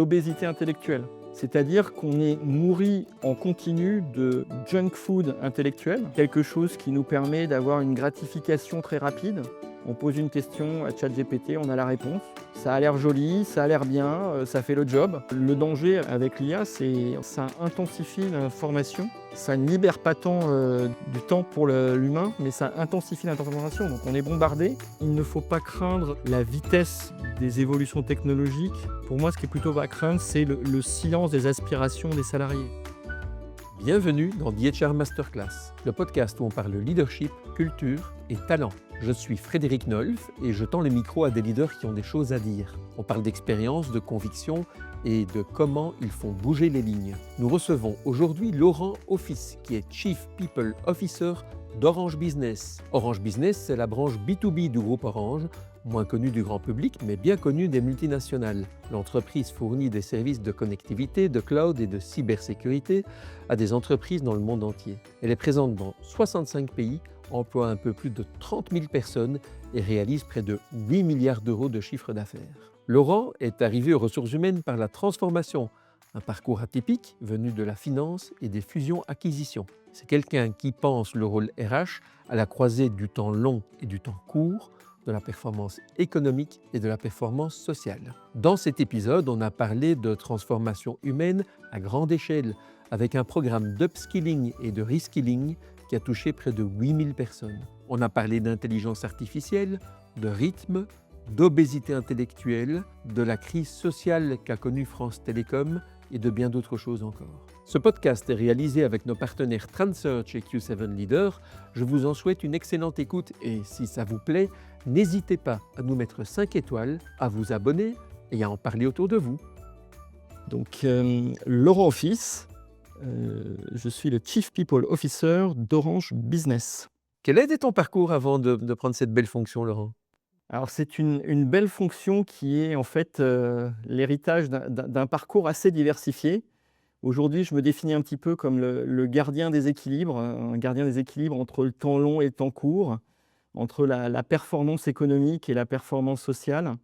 l'obésité intellectuelle. C'est-à-dire qu'on est nourri en continu de junk food intellectuel, quelque chose qui nous permet d'avoir une gratification très rapide. On pose une question à ChatGPT, on a la réponse. Ça a l'air joli, ça a l'air bien, ça fait le job. Le danger avec l'IA, c'est que ça intensifie l'information. Ça ne libère pas tant du temps pour l'humain, mais ça intensifie l'information. Donc on est bombardé. Il ne faut pas craindre la vitesse des évolutions technologiques. Pour moi, ce qui est plutôt à craindre, c'est le silence des aspirations des salariés. Bienvenue dans The HR Masterclass, le podcast où on parle leadership, culture et talent. Je suis Frédéric Nolf et je tends le micro à des leaders qui ont des choses à dire. On parle d'expérience, de conviction et de comment ils font bouger les lignes. Nous recevons aujourd'hui Laurent Office, qui est Chief People Officer d'Orange Business. Orange Business, c'est la branche B2B du groupe Orange, moins connue du grand public, mais bien connue des multinationales. L'entreprise fournit des services de connectivité, de cloud et de cybersécurité à des entreprises dans le monde entier. Elle est présente dans 65 pays, emploie un peu plus de 30 000 personnes et réalise près de 8 milliards d'euros de chiffre d'affaires. Laurent est arrivé aux ressources humaines par la transformation, un parcours atypique venu de la finance et des fusions-acquisitions. C'est quelqu'un qui pense le rôle RH à la croisée du temps long et du temps court, de la performance économique et de la performance sociale. Dans cet épisode, on a parlé de transformation humaine à grande échelle, avec un programme d'upskilling et de reskilling qui a touché près de 8000 personnes. On a parlé d'intelligence artificielle, de rythme, d'obésité intellectuelle, de la crise sociale qu'a connue France Télécom et de bien d'autres choses encore. Ce podcast est réalisé avec nos partenaires TransSearch et Q7 Leader. Je vous en souhaite une excellente écoute et si ça vous plaît, n'hésitez pas à nous mettre 5 étoiles, à vous abonner et à en parler autour de vous. Donc, Laurent Office, je suis le Chief People Officer d'Orange Business. Quel était ton parcours avant de prendre cette belle fonction, Laurent ? Alors c'est une belle fonction qui est en fait l'héritage d'un parcours assez diversifié. Aujourd'hui, je me définis un petit peu comme le gardien des équilibres, un gardien des équilibres entre le temps long et le temps court, entre la performance économique et la performance sociale.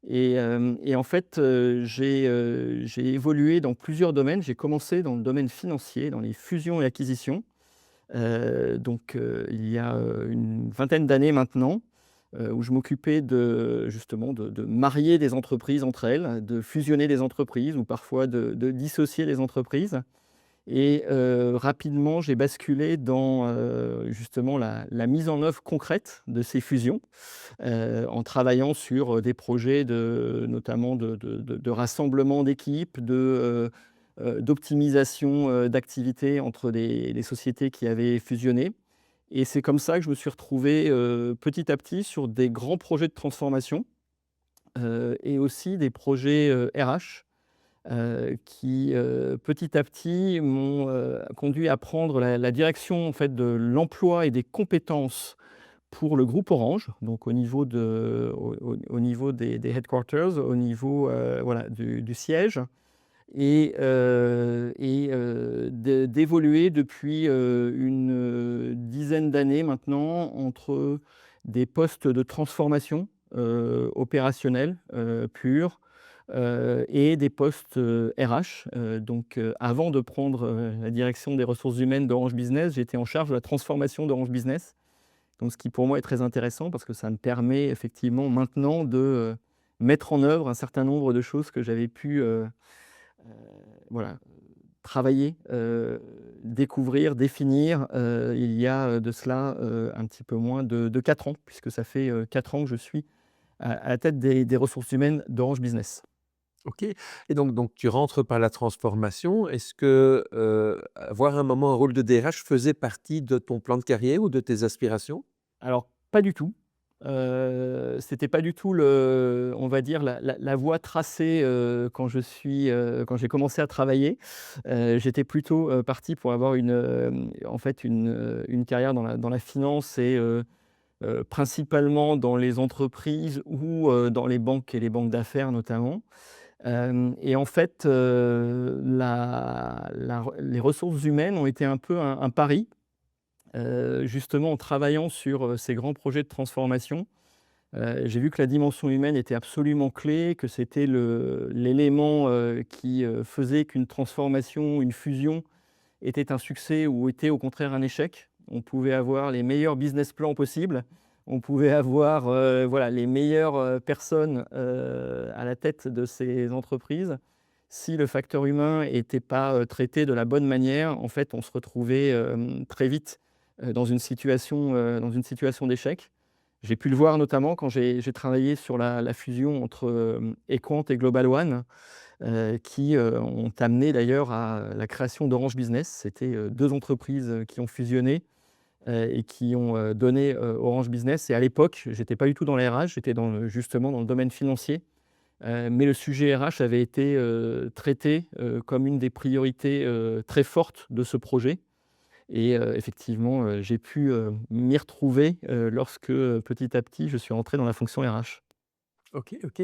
Et en fait, j'ai évolué dans plusieurs domaines. J'ai commencé dans le domaine financier, dans les fusions et acquisitions, il y a une vingtaine d'années maintenant, où je m'occupais justement de marier des entreprises entre elles, de fusionner des entreprises ou parfois de dissocier les entreprises. Et rapidement, j'ai basculé dans justement la mise en œuvre concrète de ces fusions, en travaillant sur des projets notamment de rassemblement d'équipes, d'optimisation d'activités entre les sociétés qui avaient fusionné. Et c'est comme ça que je me suis retrouvé petit à petit sur des grands projets de transformation et aussi des projets RH qui petit à petit m'ont conduit à prendre la direction en fait, de l'emploi et des compétences pour le groupe Orange, donc au niveau des headquarters, au niveau voilà, du siège, et d'évoluer depuis une dizaine d'années maintenant entre des postes de transformation opérationnelle pure et des postes RH. Avant de prendre la direction des ressources humaines d'Orange Business, j'étais en charge de la transformation d'Orange Business. Donc, ce qui pour moi est très intéressant parce que ça me permet effectivement maintenant de mettre en œuvre un certain nombre de choses que j'avais pu voilà, travailler, découvrir, définir, il y a de cela un petit peu moins de 4 ans, puisque ça fait 4 ans que je suis à la tête des ressources humaines d'Orange Business. Ok. Et donc tu rentres par la transformation. Est-ce que avoir un moment un rôle de DRH faisait partie de ton plan de carrière ou de tes aspirations ? Alors, pas du tout. C'était pas du tout on va dire la voie tracée, quand j'ai commencé à travailler. J'étais plutôt, parti pour avoir en fait une carrière dans la finance et principalement dans les entreprises ou dans les banques et les banques d'affaires notamment. Et en fait, les ressources humaines ont été un peu un pari, justement en travaillant sur ces grands projets de transformation. J'ai vu que la dimension humaine était absolument clé, que c'était l'élément, qui, faisait qu'une transformation, une fusion était un succès ou était au contraire un échec. On pouvait avoir les meilleurs business plans possibles, on pouvait avoir, voilà, les meilleures, personnes, à la tête de ces entreprises. Si le facteur humain n'était pas, traité de la bonne manière, en fait, on se retrouvait, très vite, dans une situation d'échec. J'ai pu le voir notamment quand j'ai travaillé sur la fusion entre, Equant et Global One, qui, ont amené d'ailleurs à la création d'Orange Business. C'était, 2 entreprises, qui ont fusionné, et qui ont, donné, Orange Business. Et à l'époque, j'étais pas du tout dans les RH, j'étais justement dans le domaine financier, mais le sujet RH avait été, traité, comme une des priorités, très fortes de ce projet. Et effectivement, j'ai pu, m'y retrouver, lorsque, petit à petit, je suis entré dans la fonction RH. OK, OK.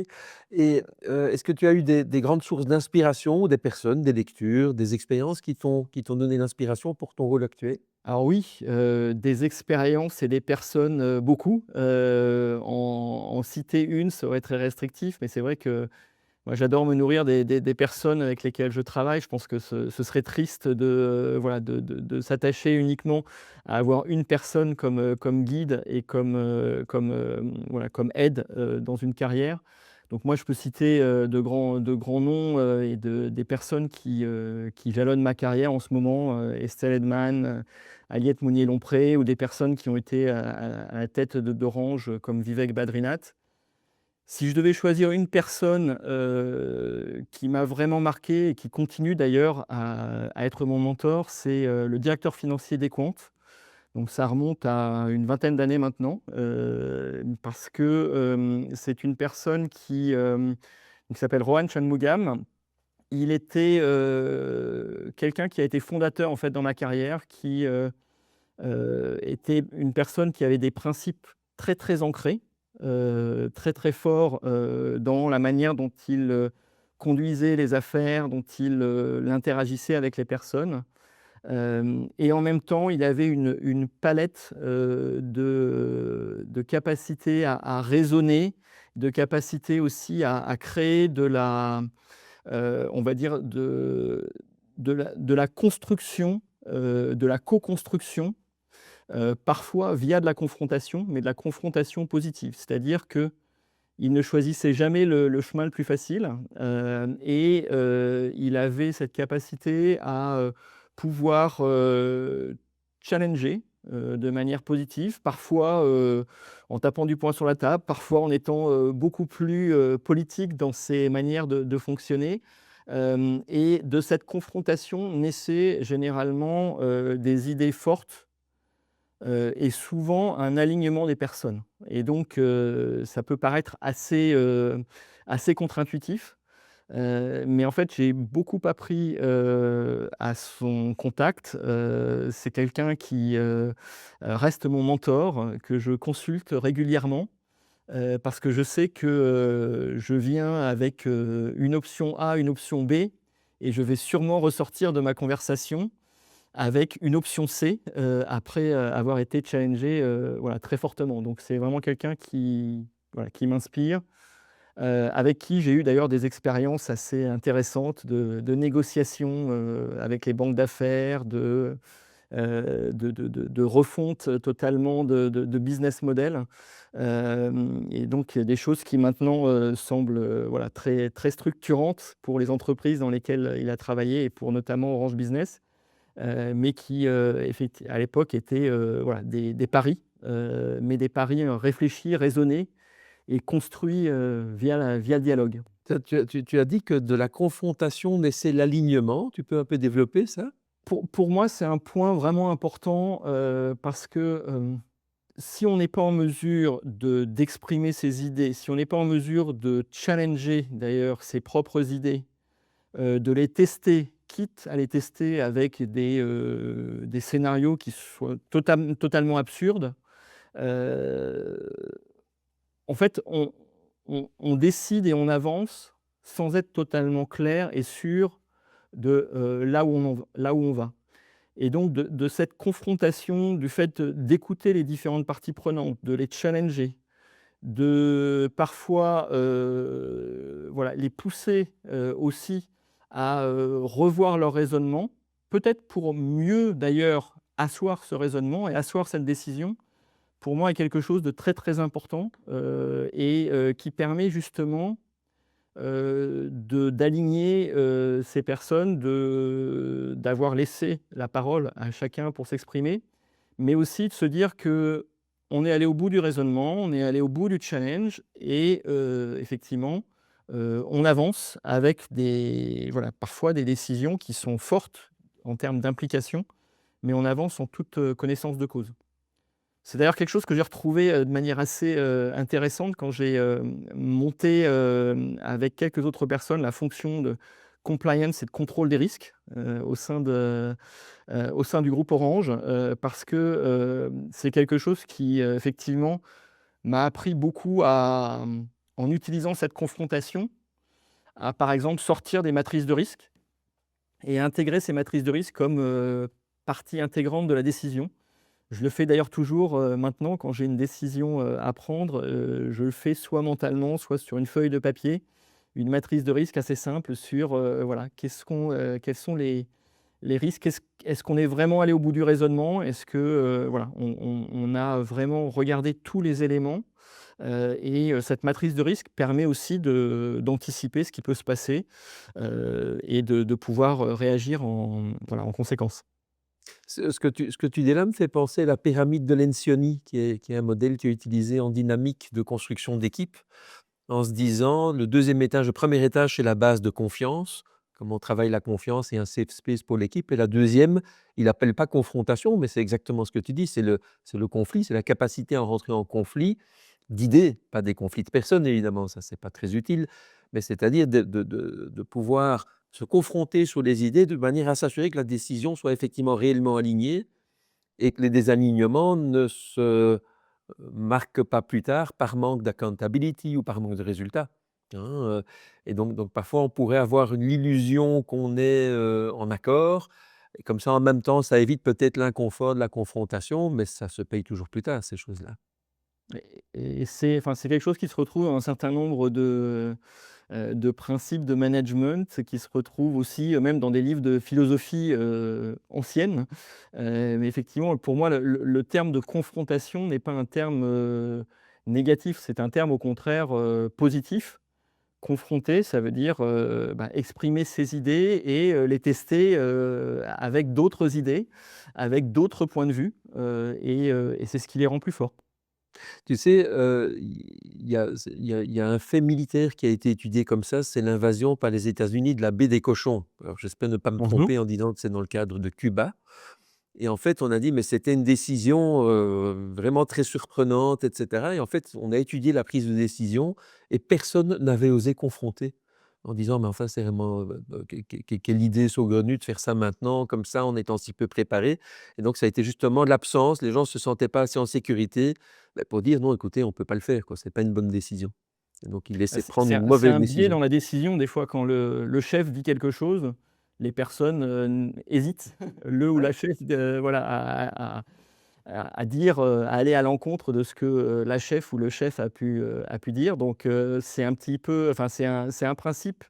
Et est-ce que tu as eu des grandes sources d'inspiration ou des personnes, des lectures, des expériences qui t'ont donné l'inspiration pour ton rôle actuel? Alors oui, des expériences et des personnes, beaucoup. En citer une serait très restrictif, mais c'est vrai que moi j'adore me nourrir des personnes avec lesquelles je travaille. Je pense que ce serait triste de, voilà, de s'attacher uniquement à avoir une personne comme guide et voilà, comme aide, dans une carrière. Donc moi je peux citer, de grands noms, et des personnes qui jalonnent ma carrière en ce moment, Estelle Edman, Aliette Mounier-Lompré, ou des personnes qui ont été à la tête d'Orange, comme Vivek Badrinath. Si je devais choisir une personne, qui m'a vraiment marqué et qui continue d'ailleurs à être mon mentor, c'est, le directeur financier d'Equant. Donc ça remonte à une vingtaine d'années maintenant, parce que, c'est une personne qui s'appelle Rohan Shanmugam. Il était, quelqu'un qui a été fondateur en fait dans ma carrière, qui, était une personne qui avait des principes très, très ancrés, très, très forts, dans la manière dont il, conduisait les affaires, dont il interagissait avec les personnes. Et en même temps, il avait une palette, de capacités à raisonner, de capacités aussi à créer on va dire de la construction, de la co-construction, parfois via de la confrontation, mais de la confrontation positive. C'est-à-dire qu'il ne choisissait jamais le chemin le plus facile, et il avait cette capacité à, pouvoir, challenger, de manière positive, parfois, en tapant du poing sur la table, parfois en étant, beaucoup plus, politique dans ses manières de fonctionner. Et de cette confrontation naissaient généralement, des idées fortes, et souvent un alignement des personnes. Et donc, ça peut paraître assez contre-intuitif, mais en fait, j'ai beaucoup appris, à son contact. C'est quelqu'un qui, reste mon mentor, que je consulte régulièrement, parce que je sais que, je viens avec, une option A, une option B, et je vais sûrement ressortir de ma conversation avec une option C, après, avoir été challengé, voilà, très fortement. Donc c'est vraiment quelqu'un voilà, qui m'inspire, avec qui j'ai eu d'ailleurs des expériences assez intéressantes de négociation, avec les banques d'affaires, de refonte totalement de business model. Et donc des choses qui maintenant, semblent, voilà, très très structurantes pour les entreprises dans lesquelles il a travaillé, et pour notamment Orange Business. Mais qui, à l'époque étaient, voilà, des paris, mais des paris, réfléchis, raisonnés et construits, via le dialogue. Tu as dit que de la confrontation naissait l'alignement. Tu peux un peu développer ça? Pour moi, c'est un point vraiment important, parce que, si on n'est pas en mesure d'exprimer ses idées, si on n'est pas en mesure de challenger d'ailleurs ses propres idées, de les tester, quitte à les tester avec des scénarios qui soient totalement absurdes, heu, en fait, on décide et on avance sans être totalement clair et sûr de, là où on va. Et donc de cette confrontation, du fait, d'écouter les différentes parties prenantes, de les challenger, de parfois, voilà, les pousser, aussi à, revoir leur raisonnement, peut-être pour mieux d'ailleurs asseoir ce raisonnement et asseoir cette décision, pour moi est quelque chose de très, très important, qui permet justement, d'aligner, ces personnes, d'avoir laissé la parole à chacun pour s'exprimer, mais aussi de se dire que on est allé au bout du raisonnement, on est allé au bout du challenge et effectivement, on avance avec des voilà, parfois des décisions qui sont fortes en termes d'implication, mais on avance en toute, connaissance de cause. C'est d'ailleurs quelque chose que j'ai retrouvé, de manière assez, intéressante quand j'ai, monté, avec quelques autres personnes la fonction de compliance et de contrôle des risques, au sein du groupe Orange, parce que, c'est quelque chose qui, effectivement m'a appris beaucoup à, en utilisant cette confrontation, à par exemple sortir des matrices de risques et intégrer ces matrices de risques comme, partie intégrante de la décision. Je le fais d'ailleurs toujours, maintenant quand j'ai une décision, à prendre, je le fais soit mentalement, soit sur une feuille de papier, une matrice de risque assez simple sur, voilà, quels sont les risques. Est-ce qu'on est vraiment allé au bout du raisonnement? Est-ce que, voilà, on a vraiment regardé tous les éléments? Cette matrice de risque permet aussi d'anticiper ce qui peut se passer, et de pouvoir, réagir en voilà, en conséquence. Ce que tu dis là me fait penser à la pyramide de Lencioni, qui est un modèle qui est utilisé en dynamique de construction d'équipe, en se disant: le deuxième étage, le premier étage, c'est la base de confiance, comment on travaille la confiance et un safe space pour l'équipe. Et la deuxième, il appelle pas confrontation, mais c'est exactement ce que tu dis, c'est le conflit, c'est la capacité à rentrer en conflit d'idées, pas des conflits de personnes évidemment, ça c'est pas très utile, mais c'est-à-dire de pouvoir se confronter sur les idées de manière à s'assurer que la décision soit effectivement réellement alignée et que les désalignements ne se marquent pas plus tard par manque d'accountability ou par manque de résultats, hein, et donc parfois on pourrait avoir l'illusion qu'on est, en accord et comme ça en même temps ça évite peut-être l'inconfort de la confrontation, mais ça se paye toujours plus tard ces choses-là. C'est quelque chose qui se retrouve dans un certain nombre de principes de management qui se retrouvent aussi, même dans des livres de philosophie, ancienne. Mais effectivement, pour moi, le terme de confrontation n'est pas un terme, négatif, c'est un terme au contraire, positif. Confronter, ça veut dire, exprimer ses idées et les tester, avec d'autres idées, avec d'autres points de vue, et c'est ce qui les rend plus forts. Tu sais, il y a un fait militaire qui a été étudié comme ça, c'est l'invasion par les États-Unis de la baie des Cochons. Alors j'espère ne pas me Mmh. tromper en disant que c'est dans le cadre de Cuba et en fait, on a dit: «Mais c'était une décision, vraiment très surprenante» et cetera et en fait, on a étudié la prise de décision et personne n'avait osé confronter en disant: «Mais enfin, c'est vraiment, quelle idée saugrenue de faire ça maintenant, comme ça, en étant si peu préparé» et donc ça a été justement l'absence, les gens ne se sentaient pas assez en sécurité, pour dire: «Non, écoutez, on ne peut pas le faire, quoi, c'est pas une bonne décision» et donc ils laissaient prendre une C'est mauvaise un biais décision. dans la décision, des fois, quand le chef dit quelque chose, les personnes, hésitent, le ou la chef, voilà, à dire, à aller à l'encontre de ce que, la chef ou le chef a pu dire. Donc, c'est un petit peu enfin, c'est un principe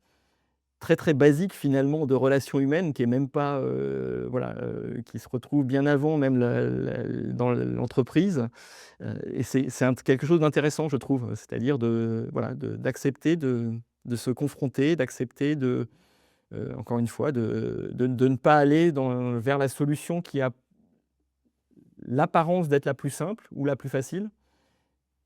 très, très basique finalement de relations humaines qui est même pas, voilà, qui se retrouve bien avant même dans l'entreprise, et c'est quelque chose d'intéressant je trouve. C'est-à-dire de voilà, d'accepter de se confronter, d'accepter de, encore une fois de ne pas aller vers la solution qui a l'apparence d'être la plus simple ou la plus facile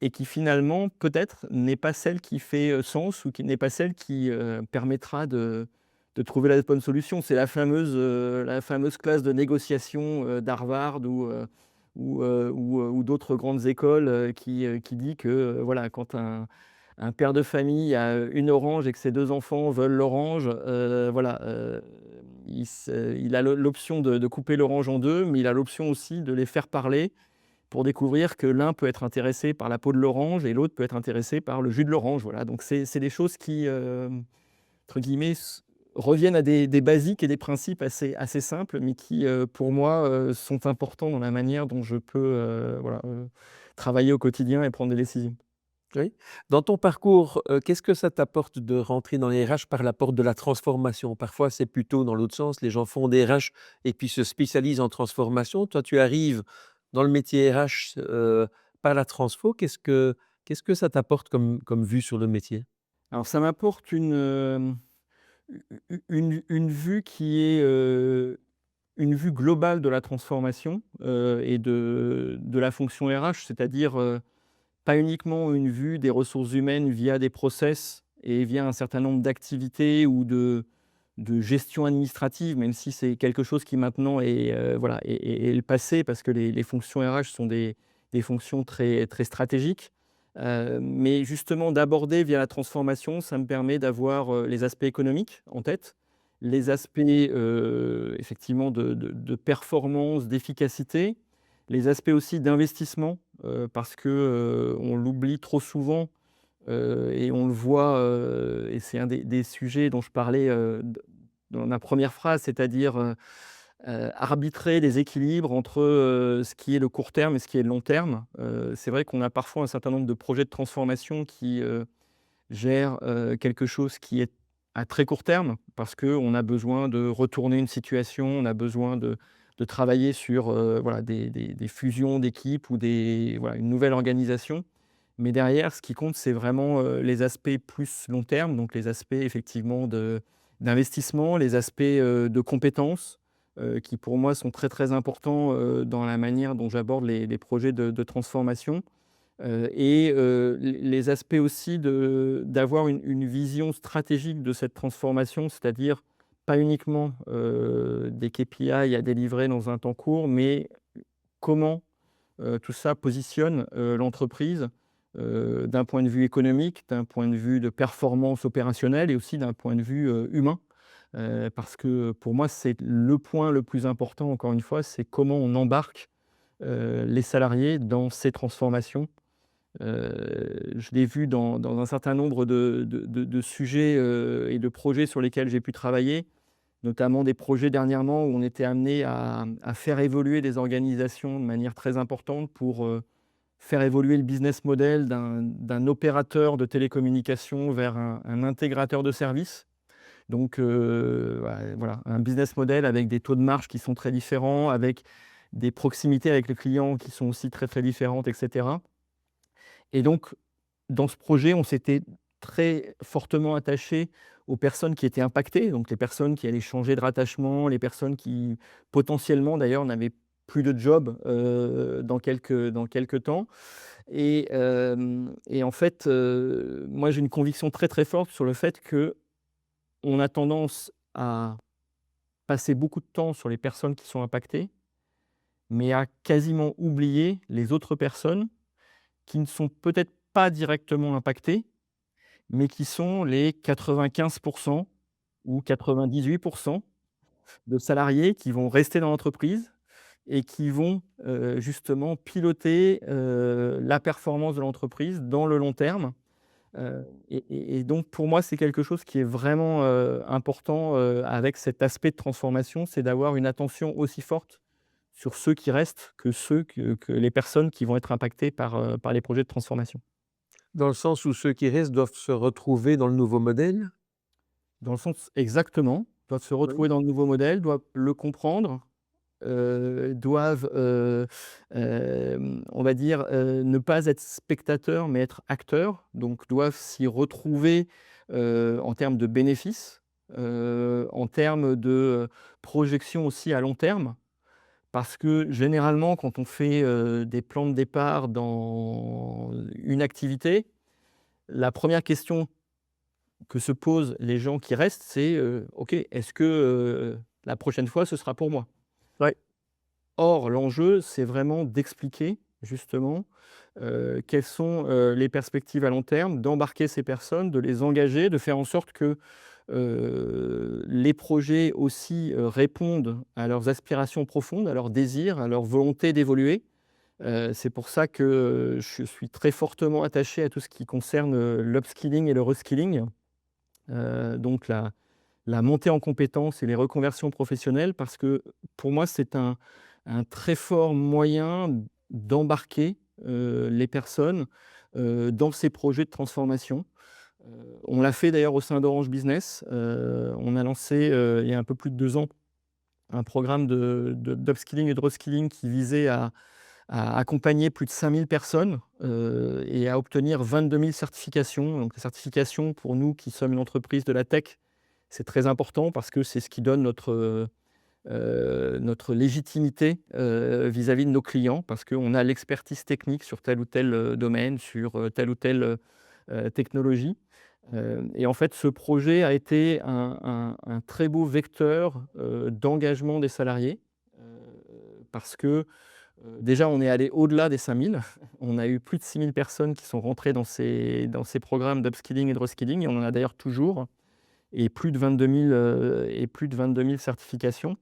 et qui finalement peut-être n'est pas celle qui fait, sens ou qui n'est pas celle qui, permettra de trouver la bonne solution. C'est la fameuse classe de négociation, d'Harvard ou d'autres grandes écoles, qui dit que, voilà, quand un père de famille a une orange et que ses 2 enfants veulent l'orange, voilà, il a l'option de couper l'orange en 2, mais il a l'option aussi de les faire parler pour découvrir que l'un peut être intéressé par la peau de l'orange et l'autre peut être intéressé par le jus de l'orange. Voilà, donc c'est des choses qui, entre guillemets, reviennent à des basiques et des principes assez simples, mais qui, pour moi, sont importants dans la manière dont je peux, voilà, travailler au quotidien et prendre des décisions. Oui. Dans ton parcours, qu'est-ce que ça t'apporte de rentrer dans les RH par la porte de la transformation? Parfois, c'est plutôt dans l'autre sens, les gens font des RH et puis se spécialisent en transformation. Toi, tu arrives dans le métier RH, par la transfo. Qu'est-ce que ça t'apporte comme vue sur le métier? Alors ça m'apporte une vue qui est, une vue globale de la transformation, et de la fonction RH, c'est-à-dire, pas uniquement une vue des ressources humaines via des process et via un certain nombre d'activités ou de gestion administrative, même si c'est quelque chose qui maintenant est, voilà, est le passé parce que les fonctions RH sont des fonctions très, très stratégiques. Mais justement d'aborder via la transformation, ça me permet d'avoir, les aspects économiques en tête, les aspects, effectivement de performance, d'efficacité, les aspects aussi d'investissement, parce que, on l'oublie trop souvent, et on le voit, et c'est un des sujets dont je parlais, dans ma première phrase, c'est-à-dire, arbitrer les équilibres entre, ce qui est le court terme et ce qui est le long terme. C'est vrai qu'on a parfois un certain nombre de projets de transformation qui, gèrent, quelque chose qui est à très court terme, parce qu'on a besoin de retourner une situation, on a besoin de travailler sur, voilà, des fusions d'équipes ou voilà, une nouvelle organisation. Mais derrière, ce qui compte, c'est vraiment, les aspects plus long terme, donc les aspects effectivement d'investissement, les aspects, de compétences, qui pour moi sont très, très importants, dans la manière dont j'aborde les projets de transformation, et les aspects aussi d'avoir une vision stratégique de cette transformation, c'est-à-dire pas uniquement, des KPI à délivrer dans un temps court, mais comment tout ça positionne, l'entreprise, d'un point de vue économique, d'un point de vue de performance opérationnelle et aussi d'un point de vue, humain. Parce que pour moi, c'est le point le plus important, encore une fois, c'est comment on embarque, les salariés dans ces transformations. Je l'ai vu dans un certain nombre de sujets, et de projets sur lesquels j'ai pu travailler, notamment des projets dernièrement où on était amené à faire évoluer des organisations de manière très importante pour, faire évoluer le business model d'un opérateur de télécommunications vers un intégrateur de services. Donc, ouais, voilà, un business model avec des taux de marge qui sont très différents, avec des proximités avec les clients qui sont aussi très, très différentes, et cetera. Et donc, dans ce projet, on s'était très fortement attaché aux personnes qui étaient impactées, donc les personnes qui allaient changer de rattachement, les personnes qui potentiellement d'ailleurs n'avaient plus de job, dans quelques temps. Et en fait, moi j'ai une conviction très, très forte sur le fait qu'on a tendance à passer beaucoup de temps sur les personnes qui sont impactées, mais à quasiment oublier les autres personnes qui ne sont peut-être pas directement impactées, mais qui sont les 95 ou 98 de salariés qui vont rester dans l'entreprise et qui vont, justement piloter, la performance de l'entreprise dans le long terme. Et donc pour moi, c'est quelque chose qui est vraiment, important, avec cet aspect de transformation, c'est d'avoir une attention aussi forte sur ceux qui restent que les personnes qui vont être impactées par les projets de transformation. Dans le sens où ceux qui restent doivent se retrouver dans le nouveau modèle? Dans le sens exactement, doivent se Oui. retrouver dans le nouveau modèle, doivent le comprendre, doivent, on va dire, ne pas être spectateurs, mais être acteurs, donc doivent s'y retrouver, en termes de bénéfices, en termes de, projection aussi à long terme. Parce que généralement, quand on fait, des plans de départ dans une activité, la première question que se posent les gens qui restent, c'est, «OK, est-ce que, la prochaine fois, ce sera pour moi?» Ouais. Or, l'enjeu, c'est vraiment d'expliquer justement, quelles sont, les perspectives à long terme, d'embarquer ces personnes, de les engager, de faire en sorte que, les projets aussi, répondent à leurs aspirations profondes, à leurs désirs, à leur volonté d'évoluer. C'est pour ça que, je suis très fortement attaché à tout ce qui concerne, l'upskilling et le reskilling. Donc la montée en compétences et les reconversions professionnelles parce que pour moi, c'est un très fort moyen d'embarquer, les personnes dans ces projets de transformation. On l'a fait d'ailleurs au sein d'Orange Business. On a lancé, il y a un peu plus de 2 ans, un programme d'upskilling et de reskilling qui visait à accompagner plus de 5 000 personnes, et à obtenir 22 000 certifications. Donc les certifications, pour nous qui sommes une entreprise de la tech, c'est très important parce que c'est ce qui donne notre légitimité, vis-à-vis de nos clients, parce qu'on a l'expertise technique sur tel ou tel, domaine, sur, telle ou telle, technologie. Et en fait, ce projet a été un très beau vecteur, d'engagement des salariés, parce que, déjà on est allé au-delà des 5 000. On a eu plus de 6 000 personnes qui sont rentrées dans ces programmes d'upskilling et de reskilling, et on en a d'ailleurs toujours, et plus de 22 000, certifications.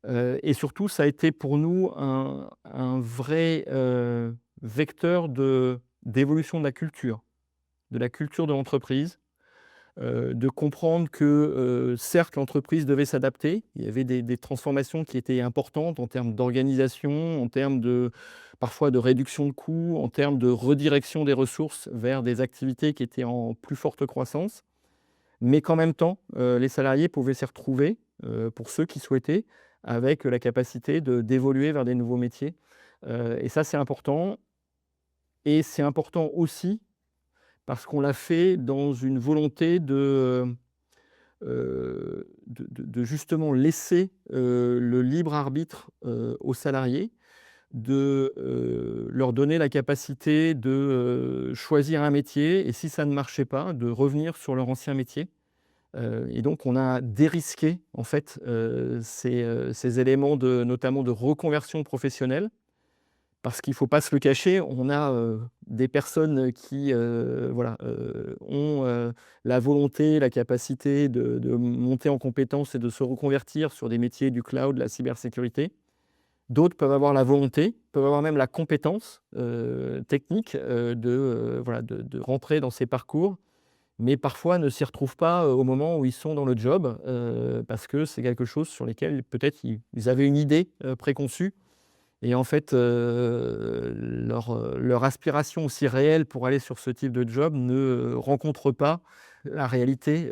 Et surtout, ça a été pour nous un vrai, vecteur d'évolution de la culture de l'entreprise, de comprendre que, certes, l'entreprise devait s'adapter. Il y avait des transformations qui étaient importantes en termes d'organisation, en termes parfois de réduction de coûts, en termes de redirection des ressources vers des activités qui étaient en plus forte croissance. Mais qu'en même temps, les salariés pouvaient s'y retrouver, pour ceux qui souhaitaient, avec la capacité d'évoluer vers des nouveaux métiers. Et ça, c'est important. Et c'est important aussi parce qu'on l'a fait dans une volonté de justement laisser, le libre arbitre, aux salariés, de, leur donner la capacité de, choisir un métier, et si ça ne marchait pas, de revenir sur leur ancien métier. Et donc on a dérisqué en fait, ces éléments notamment de reconversion professionnelle. Parce qu'il ne faut pas se le cacher, on a, des personnes qui, voilà, ont, la volonté, la capacité de monter en compétences et de se reconvertir sur des métiers du cloud, de la cybersécurité. D'autres peuvent avoir la volonté, peuvent avoir même la compétence, technique, voilà, de rentrer dans ces parcours, mais parfois ne s'y retrouvent pas, au moment où ils sont dans le job, parce que c'est quelque chose sur lesquels peut-être ils avaient une idée, préconçue, et en fait, leur aspiration aussi réelle pour aller sur ce type de job ne rencontre pas la réalité,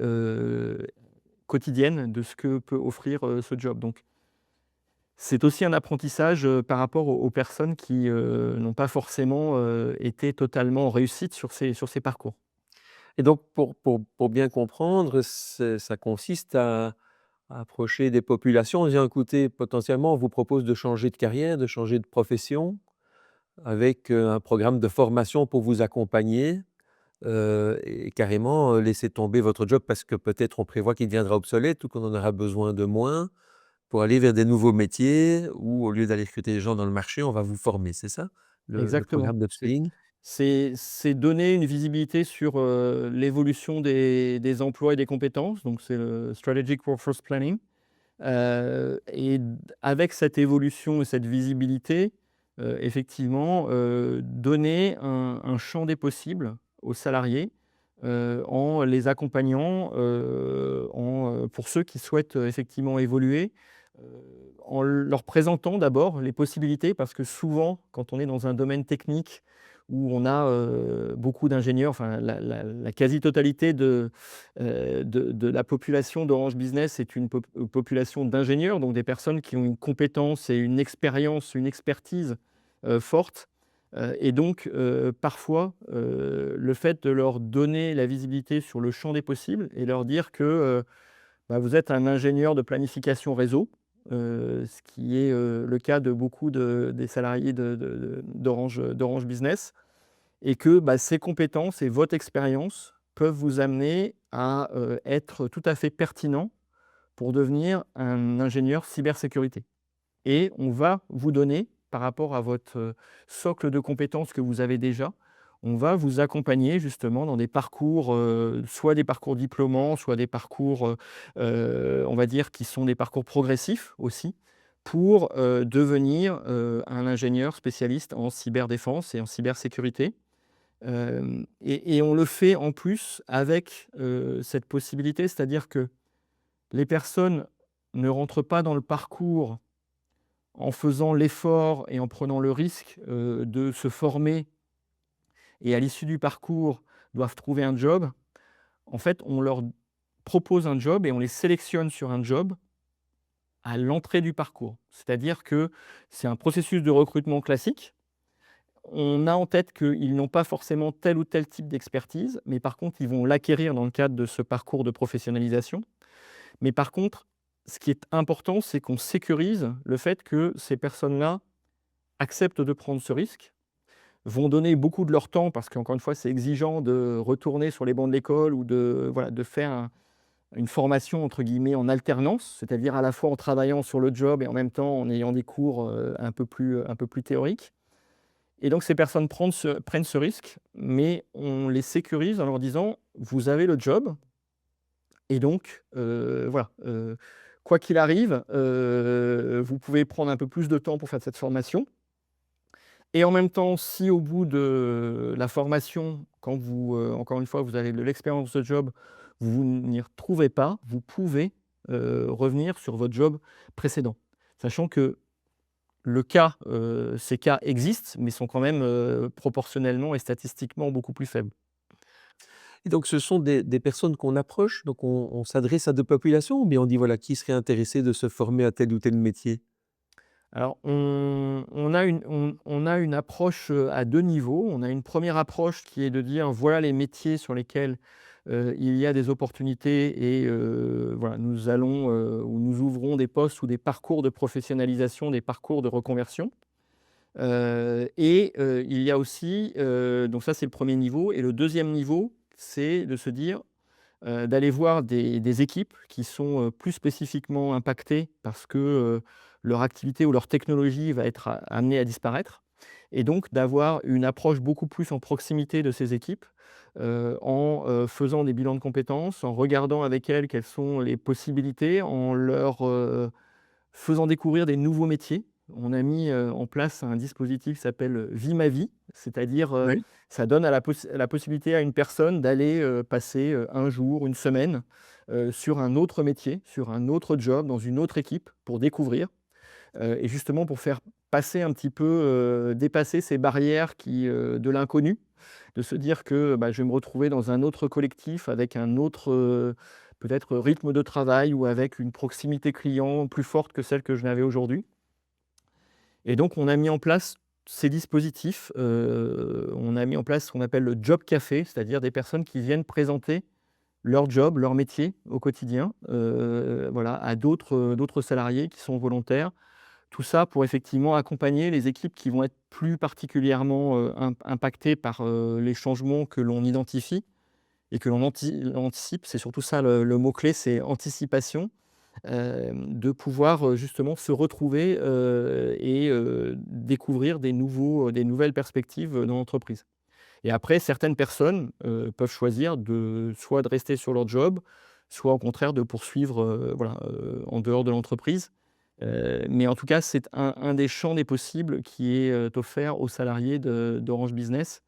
quotidienne de ce que peut offrir, ce job. Donc c'est aussi un apprentissage, par rapport aux personnes qui, n'ont pas forcément, été totalement réussites sur ces parcours. Et donc, pour bien comprendre, ça consiste à approcher des populations en disant: «Écoutez, potentiellement, on vous propose de changer de carrière, de changer de profession, avec, un programme de formation pour vous accompagner, et carrément, laisser tomber votre job parce que peut-être on prévoit qu'il deviendra obsolète ou qu'on en aura besoin de moins, pour aller vers des nouveaux métiers ou au lieu d'aller recruter des gens dans le marché, on va vous former». C'est ça, le Exactement. programme C'est d'upskilling? c'est donner une visibilité sur, l'évolution des emplois et des compétences, donc c'est le Strategic Workforce Planning. Et avec cette évolution et cette visibilité, effectivement, donner un champ des possibles aux salariés, en les accompagnant, pour ceux qui souhaitent, effectivement évoluer, en leur présentant d'abord les possibilités, parce que souvent, quand on est dans un domaine technique où on a, beaucoup d'ingénieurs, enfin la quasi-totalité de la population d'Orange Business est une population d'ingénieurs, donc des personnes qui ont une compétence et une expérience, une expertise, forte. Et donc, parfois, le fait de leur donner la visibilité sur le champ des possibles et leur dire que, bah, vous êtes un ingénieur de planification réseau, ce qui est, le cas de beaucoup des salariés d'Orange Business, et que, bah, ces compétences et votre expérience peuvent vous amener à, être tout à fait pertinent pour devenir un ingénieur cybersécurité. Et on va vous donner, par rapport à votre, socle de compétences que vous avez déjà, on va vous accompagner justement dans des parcours, soit des parcours diplômants, soit des parcours, on va dire qui sont des parcours progressifs aussi, pour, devenir, un ingénieur spécialiste en cyberdéfense et en cybersécurité. Et on le fait en plus avec, cette possibilité, c'est-à-dire que les personnes ne rentrent pas dans le parcours en faisant l'effort et en prenant le risque, de se former et à l'issue du parcours doivent trouver un job, en fait, on leur propose un job et on les sélectionne sur un job à l'entrée du parcours. C'est-à-dire que c'est un processus de recrutement classique. On a en tête qu'ils n'ont pas forcément tel ou tel type d'expertise, mais par contre, ils vont l'acquérir dans le cadre de ce parcours de professionnalisation. Mais par contre, ce qui est important, c'est qu'on sécurise le fait que ces personnes-là acceptent de prendre ce risque, vont donner beaucoup de leur temps parce qu'encore une fois, c'est exigeant de retourner sur les bancs de l'école ou de, voilà, de faire une formation entre guillemets en alternance, c'est-à-dire à la fois en travaillant sur le job et en même temps en ayant des cours un peu plus théoriques. Et donc ces personnes prennent ce risque, mais on les sécurise en leur disant: «Vous avez le job et donc voilà, quoi qu'il arrive, vous pouvez prendre un peu plus de temps pour faire cette formation et en même temps, si au bout de la formation, quand vous, encore une fois, vous avez de l'expérience de job, vous n'y retrouvez pas, vous pouvez, revenir sur votre job précédent». Sachant que ces cas existent, mais sont quand même, proportionnellement et statistiquement beaucoup plus faibles. Et donc ce sont des personnes qu'on approche, donc on s'adresse à des populations ou bien on dit voilà, qui serait intéressé de se former à tel ou tel métier? Alors on a une approche, à 2 niveaux. On a une première approche qui est de dire: «Voilà les métiers sur lesquels, il y a des opportunités et voilà, nous allons, ou nous ouvrons des postes ou des parcours de professionnalisation, des parcours de reconversion». Il y a aussi, donc ça c'est le premier niveau et le deuxième niveau, c'est de se dire, d'aller voir des équipes qui sont, plus spécifiquement impactées parce que, leur activité ou leur technologie va être amenée à disparaître et donc d'avoir une approche beaucoup plus en proximité de ces équipes, en, faisant des bilans de compétences, en regardant avec elles quelles sont les possibilités, en leur, faisant découvrir des nouveaux métiers. On a mis, en place un dispositif qui s'appelle, Vie ma vie, c'est-à-dire, Oui. ça donne à la possibilité à une personne d'aller, passer, 1 jour, une semaine, sur un autre métier, sur un autre job, dans une autre équipe pour découvrir, et justement pour faire passer un petit peu, dépasser ces barrières de l'inconnu, de se dire que, bah, je vais me retrouver dans un autre collectif avec un autre, peut-être rythme de travail ou avec une proximité client plus forte que celle que je n'avais aujourd'hui. Et donc on a mis en place ces dispositifs, on a mis en place ce qu'on appelle le job café, c'est-à-dire des personnes qui viennent présenter leur job, leur métier au quotidien, voilà, à d'autres salariés qui sont volontaires. Tout ça pour effectivement accompagner les équipes qui vont être plus particulièrement, impactées par, les changements que l'on identifie et que anticipe. C'est surtout ça le mot-clé, c'est anticipation. De pouvoir, justement se retrouver, et découvrir des nouvelles perspectives, dans l'entreprise. Et après certaines personnes, peuvent choisir soit de rester sur leur job, soit au contraire de poursuivre, voilà, en dehors de l'entreprise. Mais en tout cas, c'est un des champs des possibles qui est, offert aux salariés d'Orange Business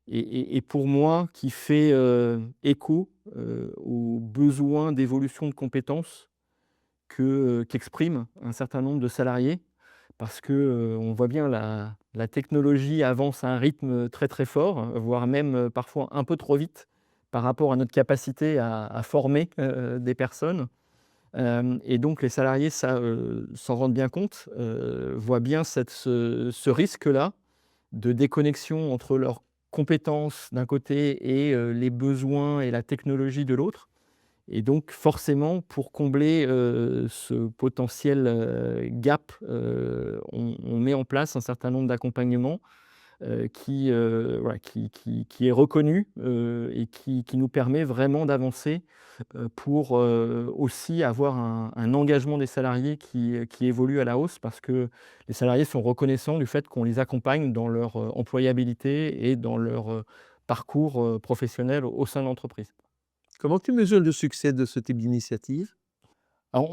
et pour moi qui fait, écho, aux besoins d'évolution de compétences qu'expriment un certain nombre de salariés. Parce que, on voit bien la technologie avance à un rythme très, très fort, voire même, parfois un peu trop vite par rapport à notre capacité à former, des personnes. Et donc les salariés s'en rendent bien compte, voient bien ce risque-là de déconnexion entre leurs compétences d'un côté et les besoins et la technologie de l'autre. Et donc forcément, pour combler, ce potentiel, gap, on met en place un certain nombre d'accompagnements, voilà, qui est reconnu, et qui nous permet vraiment d'avancer, pour, aussi avoir un engagement des salariés qui évolue à la hausse. Parce que les salariés sont reconnaissants du fait qu'on les accompagne dans leur, employabilité et dans leur, parcours, professionnel au sein de l'entreprise. Comment tu mesures le succès de ce type d'initiative? Alors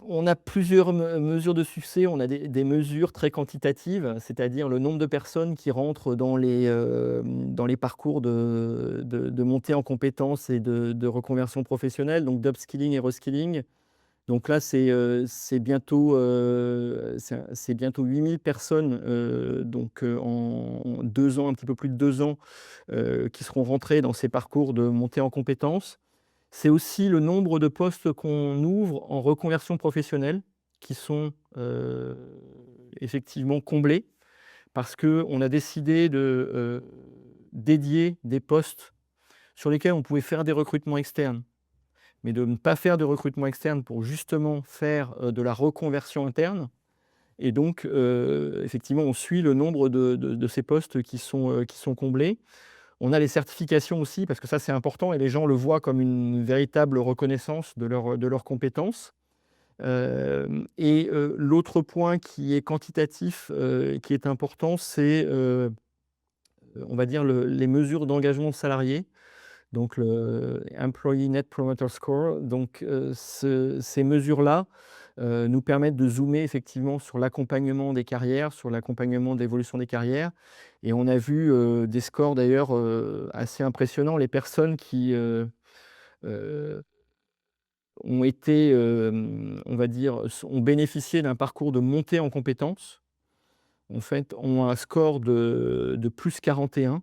on a plusieurs mesures de succès. On a des mesures très quantitatives, c'est-à-dire le nombre de personnes qui rentrent dans les parcours de montée en compétences et de reconversion professionnelle, donc d'upskilling et reskilling. Donc là, c'est bientôt 8 000 personnes, donc en 2 ans, un petit peu plus de 2 ans, qui seront rentrées dans ces parcours de montée en compétences. C'est aussi le nombre de postes qu'on ouvre en reconversion professionnelle qui sont, effectivement comblés parce qu'on a décidé de, dédier des postes sur lesquels on pouvait faire des recrutements externes, mais de ne pas faire de recrutement externe pour justement faire, de la reconversion interne. Et donc, effectivement, on suit le nombre de ces postes qui sont comblés. On a les certifications aussi, parce que ça, c'est important et les gens le voient comme une véritable reconnaissance de leurs compétences. L'autre point qui est quantitatif, qui est important, c'est, on va dire les mesures d'engagement de salariés, donc le Employee Net Promoter Score. Donc, ces mesures-là, nous permettent de zoomer effectivement sur l'accompagnement des carrières, sur l'accompagnement de l'évolution des carrières. Et on a vu, des scores d'ailleurs, assez impressionnants. Les personnes qui, heu, ont été, on va dire, ont bénéficié d'un parcours de montée en compétences, en fait, ont un score de +41,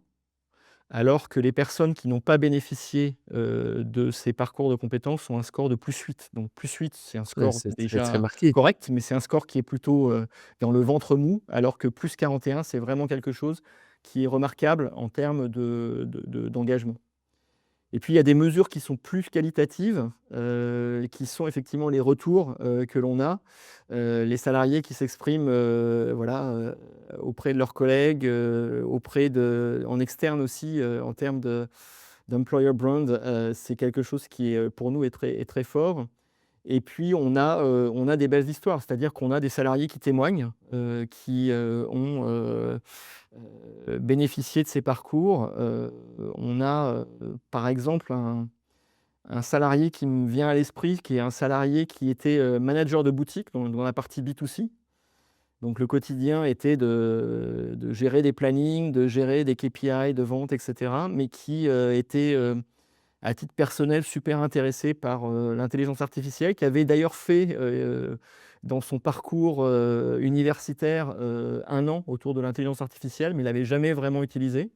alors que les personnes qui n'ont pas bénéficié, de ces parcours de compétences ont un score de +8. Donc +8, c'est un Ouais, score c'est très, très déjà marqué. correct, mais c'est un score qui est plutôt, dans le ventre mou, alors que +41, c'est vraiment quelque chose qui est remarquable en termes d'engagement. Et puis il y a des mesures qui sont plus qualitatives, qui sont effectivement les retours, que l'on a. Les salariés qui s'expriment, voilà, auprès de leurs collègues, en externe aussi, en termes d'employer brand, c'est quelque chose qui est, pour nous est très fort. Et puis on a des belles histoires, c'est-à-dire qu'on a des salariés qui témoignent, qui, ont, bénéficié de ces parcours. On a, par exemple un salarié qui me vient à l'esprit, qui est un salarié qui était, manager de boutique dans la partie B2C. Donc le quotidien était de gérer des plannings, de gérer des KPI de vente et cetera, mais qui, était, à titre personnel, super intéressé par, l'intelligence artificielle, qui avait d'ailleurs fait, dans son parcours, universitaire, 1 an autour de l'intelligence artificielle, mais il l'avait jamais vraiment utilisé.